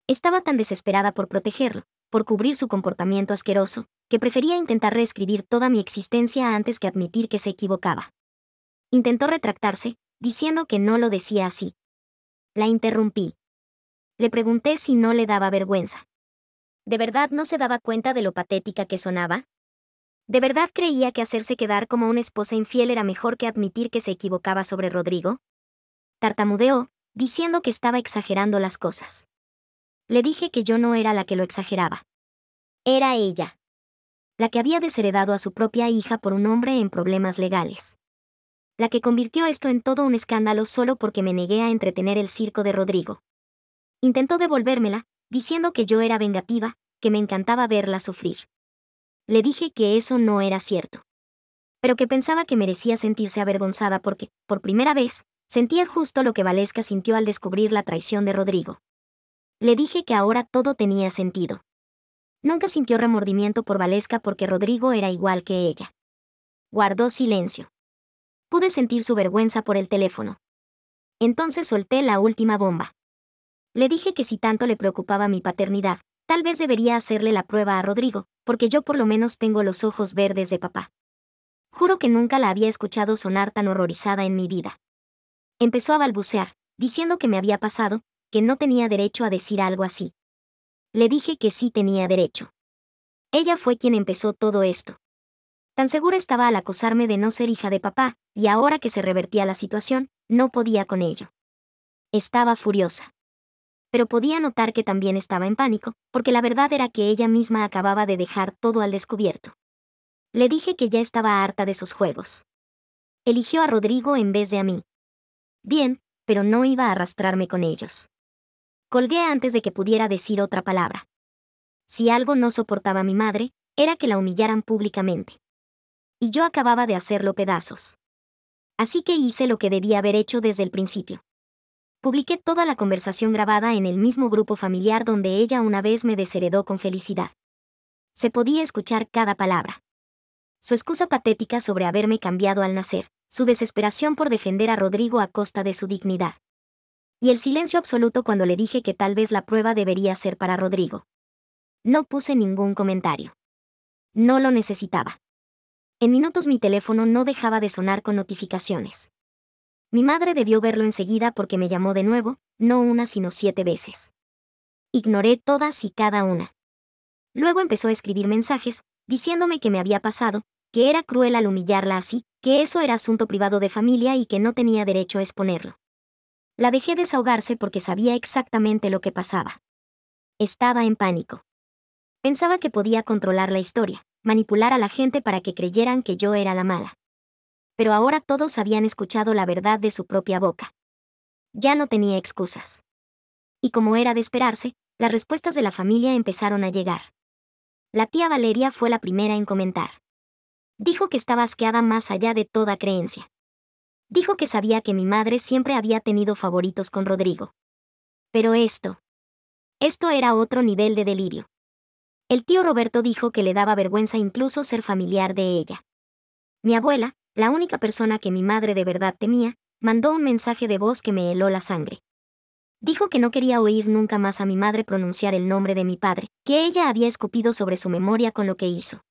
Estaba tan desesperada por protegerlo, por cubrir su comportamiento asqueroso, que prefería intentar reescribir toda mi existencia antes que admitir que se equivocaba. Intentó retractarse, diciendo que no lo decía así. La interrumpí. Le pregunté si no le daba vergüenza. ¿De verdad no se daba cuenta de lo patética que sonaba? ¿De verdad creía que hacerse quedar como una esposa infiel era mejor que admitir que se equivocaba sobre Rodrigo? Tartamudeó, diciendo que estaba exagerando las cosas. Le dije que yo no era la que lo exageraba. Era ella. La que había desheredado a su propia hija por un hombre en problemas legales. La que convirtió esto en todo un escándalo solo porque me negué a entretener el circo de Rodrigo. Intentó devolvérmela, diciendo que yo era vengativa, que me encantaba verla sufrir. Le dije que eso no era cierto, pero que pensaba que merecía sentirse avergonzada porque, por primera vez, sentía justo lo que Valesca sintió al descubrir la traición de Rodrigo. Le dije que ahora todo tenía sentido. Nunca sintió remordimiento por Valesca porque Rodrigo era igual que ella. Guardó silencio. Pude sentir su vergüenza por el teléfono. Entonces solté la última bomba. Le dije que si tanto le preocupaba mi paternidad, tal vez debería hacerle la prueba a Rodrigo, porque yo por lo menos tengo los ojos verdes de papá. Juro que nunca la había escuchado sonar tan horrorizada en mi vida. Empezó a balbucear, diciendo que me había pasado, que no tenía derecho a decir algo así. Le dije que sí tenía derecho. Ella fue quien empezó todo esto. Tan segura estaba al acusarme de no ser hija de papá, y ahora que se revertía la situación, no podía con ello. Estaba furiosa. Pero podía notar que también estaba en pánico, porque la verdad era que ella misma acababa de dejar todo al descubierto. Le dije que ya estaba harta de sus juegos. Eligió a Rodrigo en vez de a mí. Bien, pero no iba a arrastrarme con ellos. Colgué antes de que pudiera decir otra palabra. Si algo no soportaba a mi madre, era que la humillaran públicamente. Y yo acababa de hacerlo pedazos. Así que hice lo que debía haber hecho desde el principio. Publiqué toda la conversación grabada en el mismo grupo familiar donde ella una vez me desheredó con felicidad. Se podía escuchar cada palabra. Su excusa patética sobre haberme cambiado al nacer, su desesperación por defender a Rodrigo a costa de su dignidad. Y el silencio absoluto cuando le dije que tal vez la prueba debería ser para Rodrigo. No puse ningún comentario. No lo necesitaba. En minutos mi teléfono no dejaba de sonar con notificaciones. Mi madre debió verlo enseguida porque me llamó de nuevo, no una sino 7 veces. Ignoré todas y cada una. Luego empezó a escribir mensajes, diciéndome que me había pasado, que era cruel al humillarla así, que eso era asunto privado de familia y que no tenía derecho a exponerlo. La dejé desahogarse porque sabía exactamente lo que pasaba. Estaba en pánico. Pensaba que podía controlar la historia, manipular a la gente para que creyeran que yo era la mala. Pero ahora todos habían escuchado la verdad de su propia boca. Ya no tenía excusas. Y como era de esperarse, las respuestas de la familia empezaron a llegar. La tía Valeria fue la primera en comentar. Dijo que estaba asqueada más allá de toda creencia. Dijo que sabía que mi madre siempre había tenido favoritos con Rodrigo. Pero esto era otro nivel de delirio. El tío Roberto dijo que le daba vergüenza incluso ser familiar de ella. Mi abuela, la única persona que mi madre de verdad temía, mandó un mensaje de voz que me heló la sangre. Dijo que no quería oír nunca más a mi madre pronunciar el nombre de mi padre, que ella había escupido sobre su memoria con lo que hizo.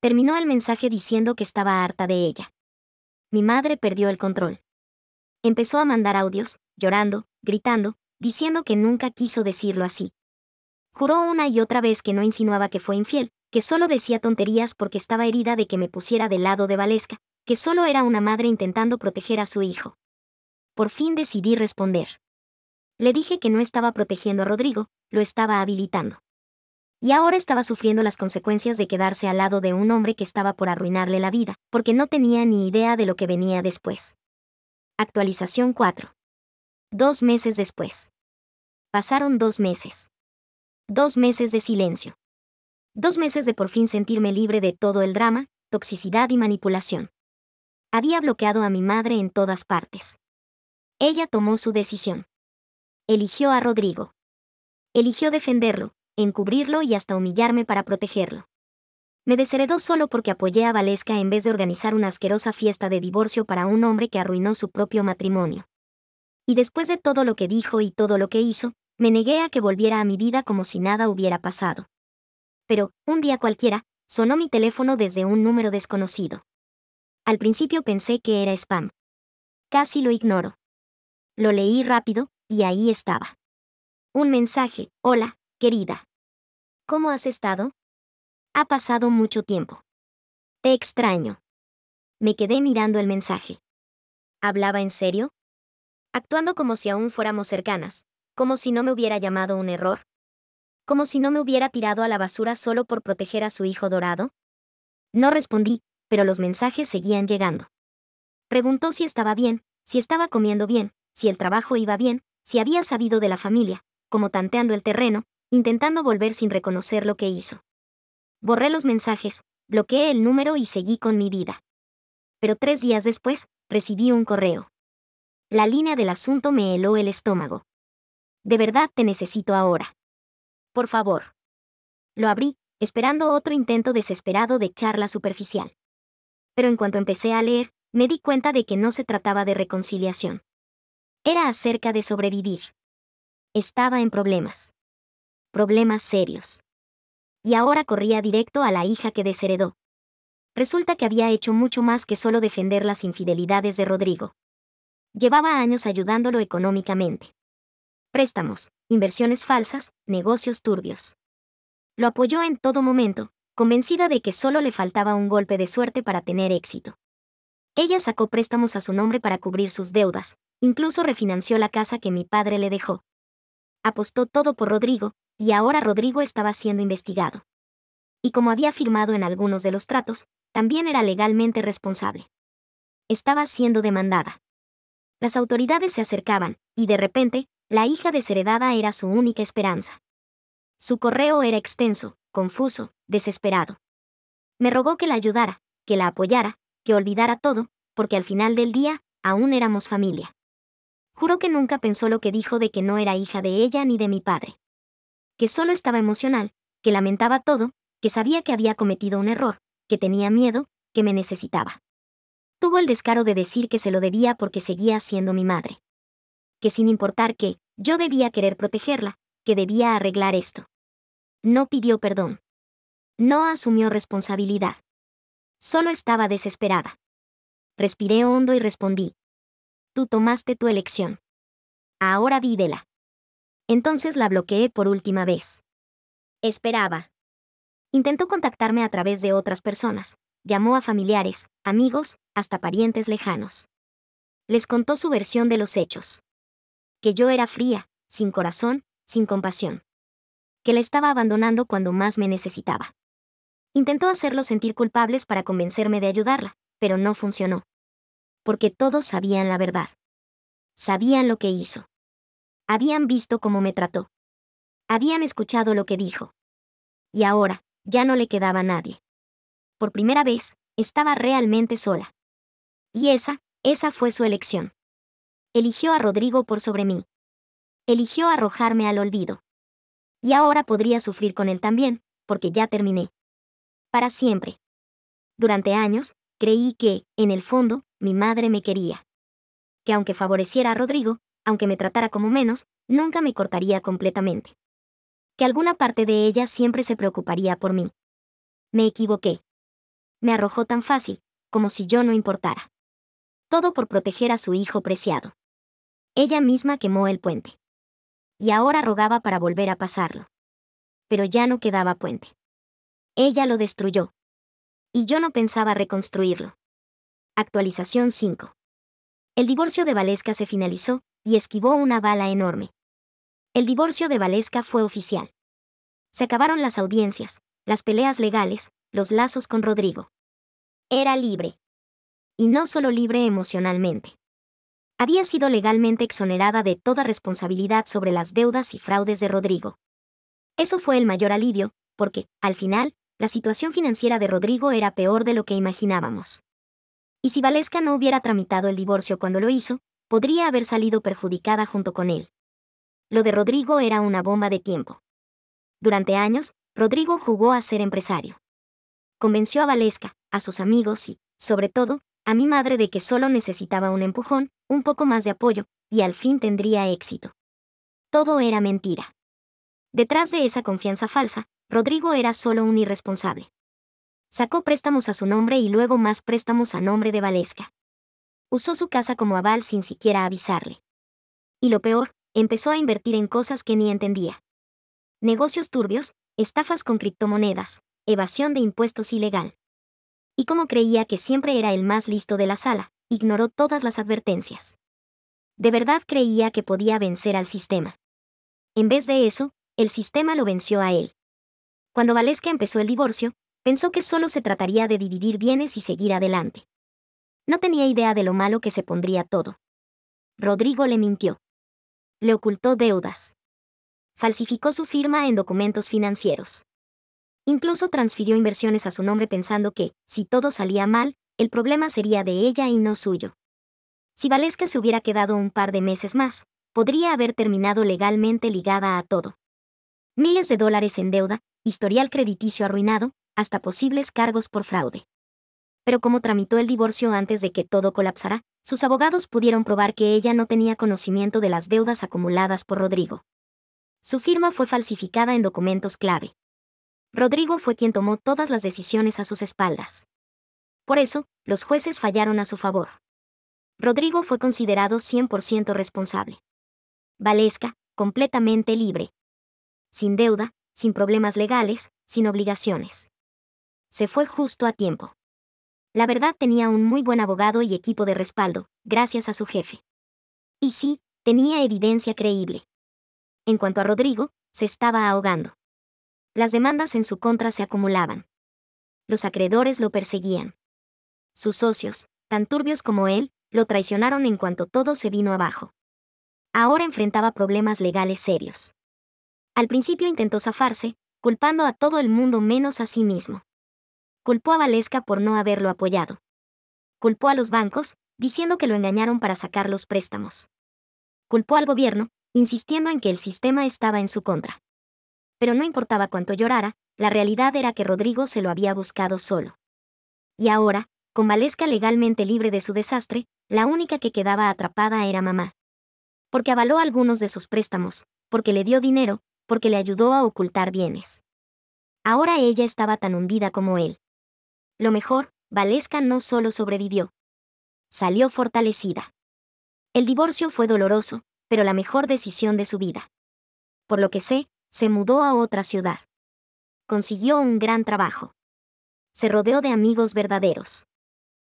Terminó el mensaje diciendo que estaba harta de ella. Mi madre perdió el control. Empezó a mandar audios, llorando, gritando, diciendo que nunca quiso decirlo así. Juró una y otra vez que no insinuaba que fue infiel, que solo decía tonterías porque estaba herida de que me pusiera del lado de Valesca, que solo era una madre intentando proteger a su hijo. Por fin decidí responder. Le dije que no estaba protegiendo a Rodrigo, lo estaba habilitando. Y ahora estaba sufriendo las consecuencias de quedarse al lado de un hombre que estaba por arruinarle la vida, porque no tenía ni idea de lo que venía después. Actualización 4. 2 meses después. Pasaron 2 meses. 2 meses de silencio. 2 meses de por fin sentirme libre de todo el drama, toxicidad y manipulación. Había bloqueado a mi madre en todas partes. Ella tomó su decisión. Eligió a Rodrigo. Eligió defenderlo, encubrirlo y hasta humillarme para protegerlo. Me desheredó solo porque apoyé a Valesca en vez de organizar una asquerosa fiesta de divorcio para un hombre que arruinó su propio matrimonio. Y después de todo lo que dijo y todo lo que hizo, me negué a que volviera a mi vida como si nada hubiera pasado. Pero, un día cualquiera, sonó mi teléfono desde un número desconocido. Al principio pensé que era spam. Casi lo ignoro. Lo leí rápido, y ahí estaba. Un mensaje: hola, querida. ¿Cómo has estado? Ha pasado mucho tiempo. Te extraño. Me quedé mirando el mensaje. ¿Hablaba en serio? Actuando como si aún fuéramos cercanas, como si no me hubiera llamado un error. Como si no me hubiera tirado a la basura solo por proteger a su hijo dorado. No respondí, pero los mensajes seguían llegando. Preguntó si estaba bien, si estaba comiendo bien, si el trabajo iba bien, si había sabido de la familia, como tanteando el terreno, intentando volver sin reconocer lo que hizo. Borré los mensajes, bloqueé el número y seguí con mi vida. Pero 3 días después, recibí un correo. La línea del asunto me heló el estómago. De verdad te necesito ahora. Por favor. Lo abrí, esperando otro intento desesperado de charla superficial. Pero en cuanto empecé a leer, me di cuenta de que no se trataba de reconciliación. Era acerca de sobrevivir. Estaba en problemas. Problemas serios. Y ahora corría directo a la hija que desheredó. Resulta que había hecho mucho más que solo defender las infidelidades de Rodrigo. Llevaba años ayudándolo económicamente. Préstamos, inversiones falsas, negocios turbios. Lo apoyó en todo momento, convencida de que solo le faltaba un golpe de suerte para tener éxito. Ella sacó préstamos a su nombre para cubrir sus deudas, incluso refinanció la casa que mi padre le dejó. Apostó todo por Rodrigo, y ahora Rodrigo estaba siendo investigado. Y como había firmado en algunos de los tratos, también era legalmente responsable. Estaba siendo demandada. Las autoridades se acercaban, y de repente, la hija desheredada era su única esperanza. Su correo era extenso, confuso, desesperado. Me rogó que la ayudara, que la apoyara, que olvidara todo, porque al final del día, aún éramos familia. Juró que nunca pensó lo que dijo de que no era hija de ella ni de mi padre. Que solo estaba emocional, que lamentaba todo, que sabía que había cometido un error, que tenía miedo, que me necesitaba. Tuvo el descaro de decir que se lo debía porque seguía siendo mi madre. Que sin importar qué, yo debía querer protegerla, que debía arreglar esto. No pidió perdón. No asumió responsabilidad. Solo estaba desesperada. Respiré hondo y respondí. Tú tomaste tu elección. Ahora vívela. Entonces la bloqueé por última vez. Esperaba. Intentó contactarme a través de otras personas. Llamó a familiares, amigos, hasta parientes lejanos. Les contó su versión de los hechos. Que yo era fría, sin corazón, sin compasión. Que la estaba abandonando cuando más me necesitaba. Intentó hacerlos sentir culpables para convencerme de ayudarla, pero no funcionó. Porque todos sabían la verdad. Sabían lo que hizo. Habían visto cómo me trató. Habían escuchado lo que dijo. Y ahora, ya no le quedaba nadie. Por primera vez, estaba realmente sola. Y esa fue su elección. Eligió a Rodrigo por sobre mí. Eligió arrojarme al olvido. Y ahora podría sufrir con él también, porque ya terminé. Para siempre. Durante años, creí que, en el fondo, mi madre me quería. Que aunque favoreciera a Rodrigo, aunque me tratara como menos, nunca me cortaría completamente. Que alguna parte de ella siempre se preocuparía por mí. Me equivoqué. Me arrojó tan fácil, como si yo no importara. Todo por proteger a su hijo preciado. Ella misma quemó el puente. Y ahora rogaba para volver a pasarlo. Pero ya no quedaba puente. Ella lo destruyó. Y yo no pensaba reconstruirlo. Actualización 5. El divorcio de Valesca se finalizó, y esquivó una bala enorme. El divorcio de Valesca fue oficial. Se acabaron las audiencias, las peleas legales, los lazos con Rodrigo. Era libre. Y no solo libre emocionalmente. Había sido legalmente exonerada de toda responsabilidad sobre las deudas y fraudes de Rodrigo. Eso fue el mayor alivio, porque, al final, la situación financiera de Rodrigo era peor de lo que imaginábamos. Y si Valesca no hubiera tramitado el divorcio cuando lo hizo, podría haber salido perjudicada junto con él. Lo de Rodrigo era una bomba de tiempo. Durante años, Rodrigo jugó a ser empresario. Convenció a Valesca, a sus amigos y, sobre todo, a mi madre de que solo necesitaba un empujón, un poco más de apoyo, y al fin tendría éxito. Todo era mentira. Detrás de esa confianza falsa, Rodrigo era solo un irresponsable. Sacó préstamos a su nombre y luego más préstamos a nombre de Valesca. Usó su casa como aval sin siquiera avisarle. Y lo peor, empezó a invertir en cosas que ni entendía. Negocios turbios, estafas con criptomonedas, evasión de impuestos ilegal. Y como creía que siempre era el más listo de la sala, ignoró todas las advertencias. De verdad creía que podía vencer al sistema. En vez de eso, el sistema lo venció a él. Cuando Valesca empezó el divorcio, pensó que solo se trataría de dividir bienes y seguir adelante. No tenía idea de lo malo que se pondría todo. Rodrigo le mintió. Le ocultó deudas. falsificó su firma en documentos financieros. Incluso transfirió inversiones a su nombre pensando que, si todo salía mal, el problema sería de ella y no suyo. Si Valeska se hubiera quedado un par de meses más, podría haber terminado legalmente ligada a todo. Miles de dólares en deuda, historial crediticio arruinado, hasta posibles cargos por fraude. Pero como tramitó el divorcio antes de que todo colapsara, sus abogados pudieron probar que ella no tenía conocimiento de las deudas acumuladas por Rodrigo. Su firma fue falsificada en documentos clave. Rodrigo fue quien tomó todas las decisiones a sus espaldas. Por eso, los jueces fallaron a su favor. Rodrigo fue considerado 100% responsable. Valeska, completamente libre. Sin deuda, sin problemas legales, sin obligaciones. Se fue justo a tiempo. La verdad, tenía un muy buen abogado y equipo de respaldo, gracias a su jefe. Y sí, tenía evidencia creíble. En cuanto a Rodrigo, se estaba ahogando. Las demandas en su contra se acumulaban. Los acreedores lo perseguían. Sus socios, tan turbios como él, lo traicionaron en cuanto todo se vino abajo. Ahora enfrentaba problemas legales serios. Al principio intentó zafarse, culpando a todo el mundo menos a sí mismo. Culpó a Valeska por no haberlo apoyado. Culpó a los bancos, diciendo que lo engañaron para sacar los préstamos. Culpó al gobierno, insistiendo en que el sistema estaba en su contra. Pero no importaba cuánto llorara, la realidad era que Rodrigo se lo había buscado solo. Y ahora, con Valeska legalmente libre de su desastre, la única que quedaba atrapada era mamá. Porque avaló algunos de sus préstamos, porque le dio dinero, porque le ayudó a ocultar bienes. Ahora ella estaba tan hundida como él. Lo mejor, Valeska no solo sobrevivió. Salió fortalecida. El divorcio fue doloroso, pero la mejor decisión de su vida. Por lo que sé, se mudó a otra ciudad. Consiguió un gran trabajo. Se rodeó de amigos verdaderos.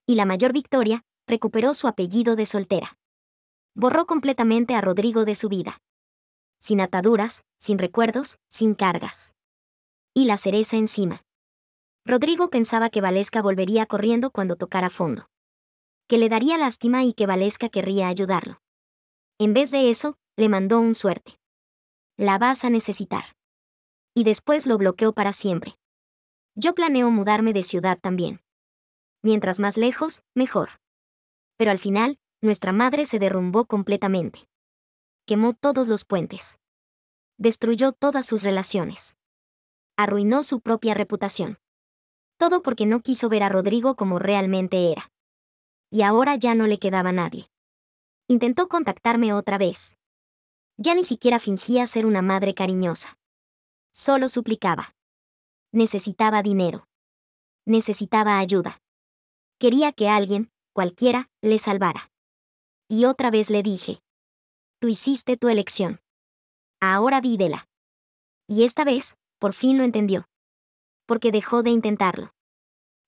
Y la mayor victoria, recuperó su apellido de soltera. Borró completamente a Rodrigo de su vida. Sin ataduras, sin recuerdos, sin cargas. Y la cereza encima. Rodrigo pensaba que Valeska volvería corriendo cuando tocara fondo. Que le daría lástima y que Valeska querría ayudarlo. En vez de eso, le mandó un suerte. La vas a necesitar. Y después lo bloqueó para siempre. Yo planeo mudarme de ciudad también. Mientras más lejos, mejor. Pero al final, nuestra madre se derrumbó completamente. Quemó todos los puentes. Destruyó todas sus relaciones. Arruinó su propia reputación. Todo porque no quiso ver a Rodrigo como realmente era. Y ahora ya no le quedaba nadie. Intentó contactarme otra vez. Ya ni siquiera fingía ser una madre cariñosa. Solo suplicaba. Necesitaba dinero. Necesitaba ayuda. Quería que alguien, cualquiera, le salvara. Y otra vez le dije. Tú hiciste tu elección. Ahora vívela. Y esta vez, por fin lo entendió. Porque dejó de intentarlo.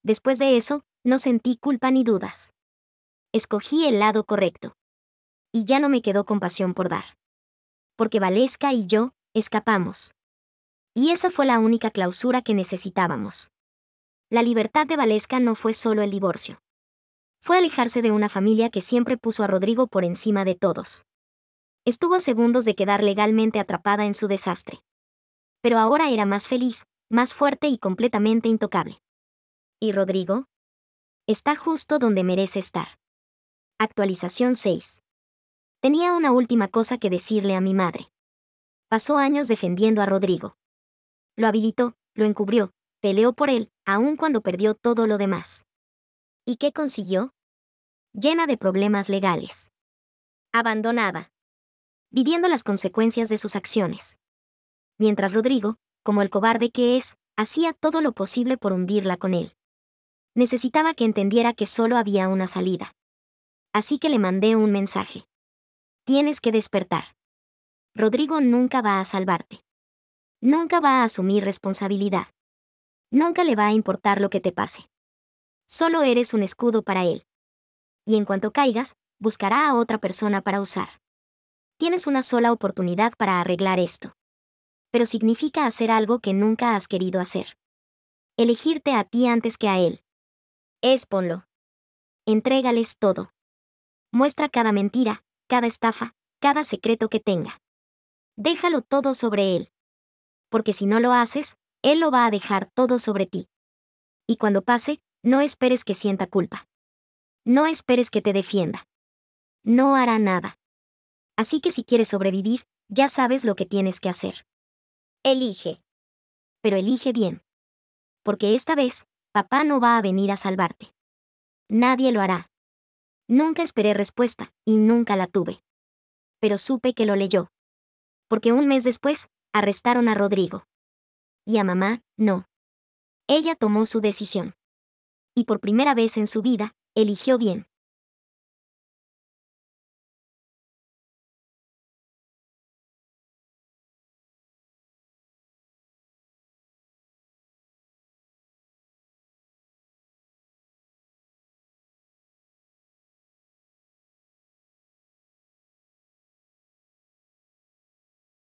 Después de eso, no sentí culpa ni dudas. Escogí el lado correcto. Y ya no me quedó compasión por dar. Porque Valeska y yo, escapamos. Y esa fue la única clausura que necesitábamos. La libertad de Valeska no fue solo el divorcio. Fue alejarse de una familia que siempre puso a Rodrigo por encima de todos. Estuvo a segundos de quedar legalmente atrapada en su desastre. Pero ahora era más feliz, más fuerte y completamente intocable. ¿Y Rodrigo? Está justo donde merece estar. Actualización 6. Tenía una última cosa que decirle a mi madre. Pasó años defendiendo a Rodrigo. Lo habilitó, lo encubrió, peleó por él, aun cuando perdió todo lo demás. ¿Y qué consiguió? Llena de problemas legales. Abandonada. Viviendo las consecuencias de sus acciones. Mientras Rodrigo, como el cobarde que es, hacía todo lo posible por hundirla con él. Necesitaba que entendiera que solo había una salida. Así que le mandé un mensaje. Tienes que despertar. Rodrigo nunca va a salvarte. Nunca va a asumir responsabilidad. Nunca le va a importar lo que te pase. Solo eres un escudo para él. Y en cuanto caigas, buscará a otra persona para usar. Tienes una sola oportunidad para arreglar esto. Pero significa hacer algo que nunca has querido hacer. Elegirte a ti antes que a él. Expónlo. Entrégales todo. Muestra cada mentira, cada estafa, cada secreto que tenga. Déjalo todo sobre él. Porque si no lo haces, él lo va a dejar todo sobre ti. Y cuando pase, no esperes que sienta culpa. No esperes que te defienda. No hará nada. Así que si quieres sobrevivir, ya sabes lo que tienes que hacer. Elige. Pero elige bien. Porque esta vez, papá no va a venir a salvarte. Nadie lo hará. Nunca esperé respuesta, y nunca la tuve. Pero supe que lo leyó. Porque un mes después, arrestaron a Rodrigo. Y a mamá, no. Ella tomó su decisión. Y por primera vez en su vida, eligió bien.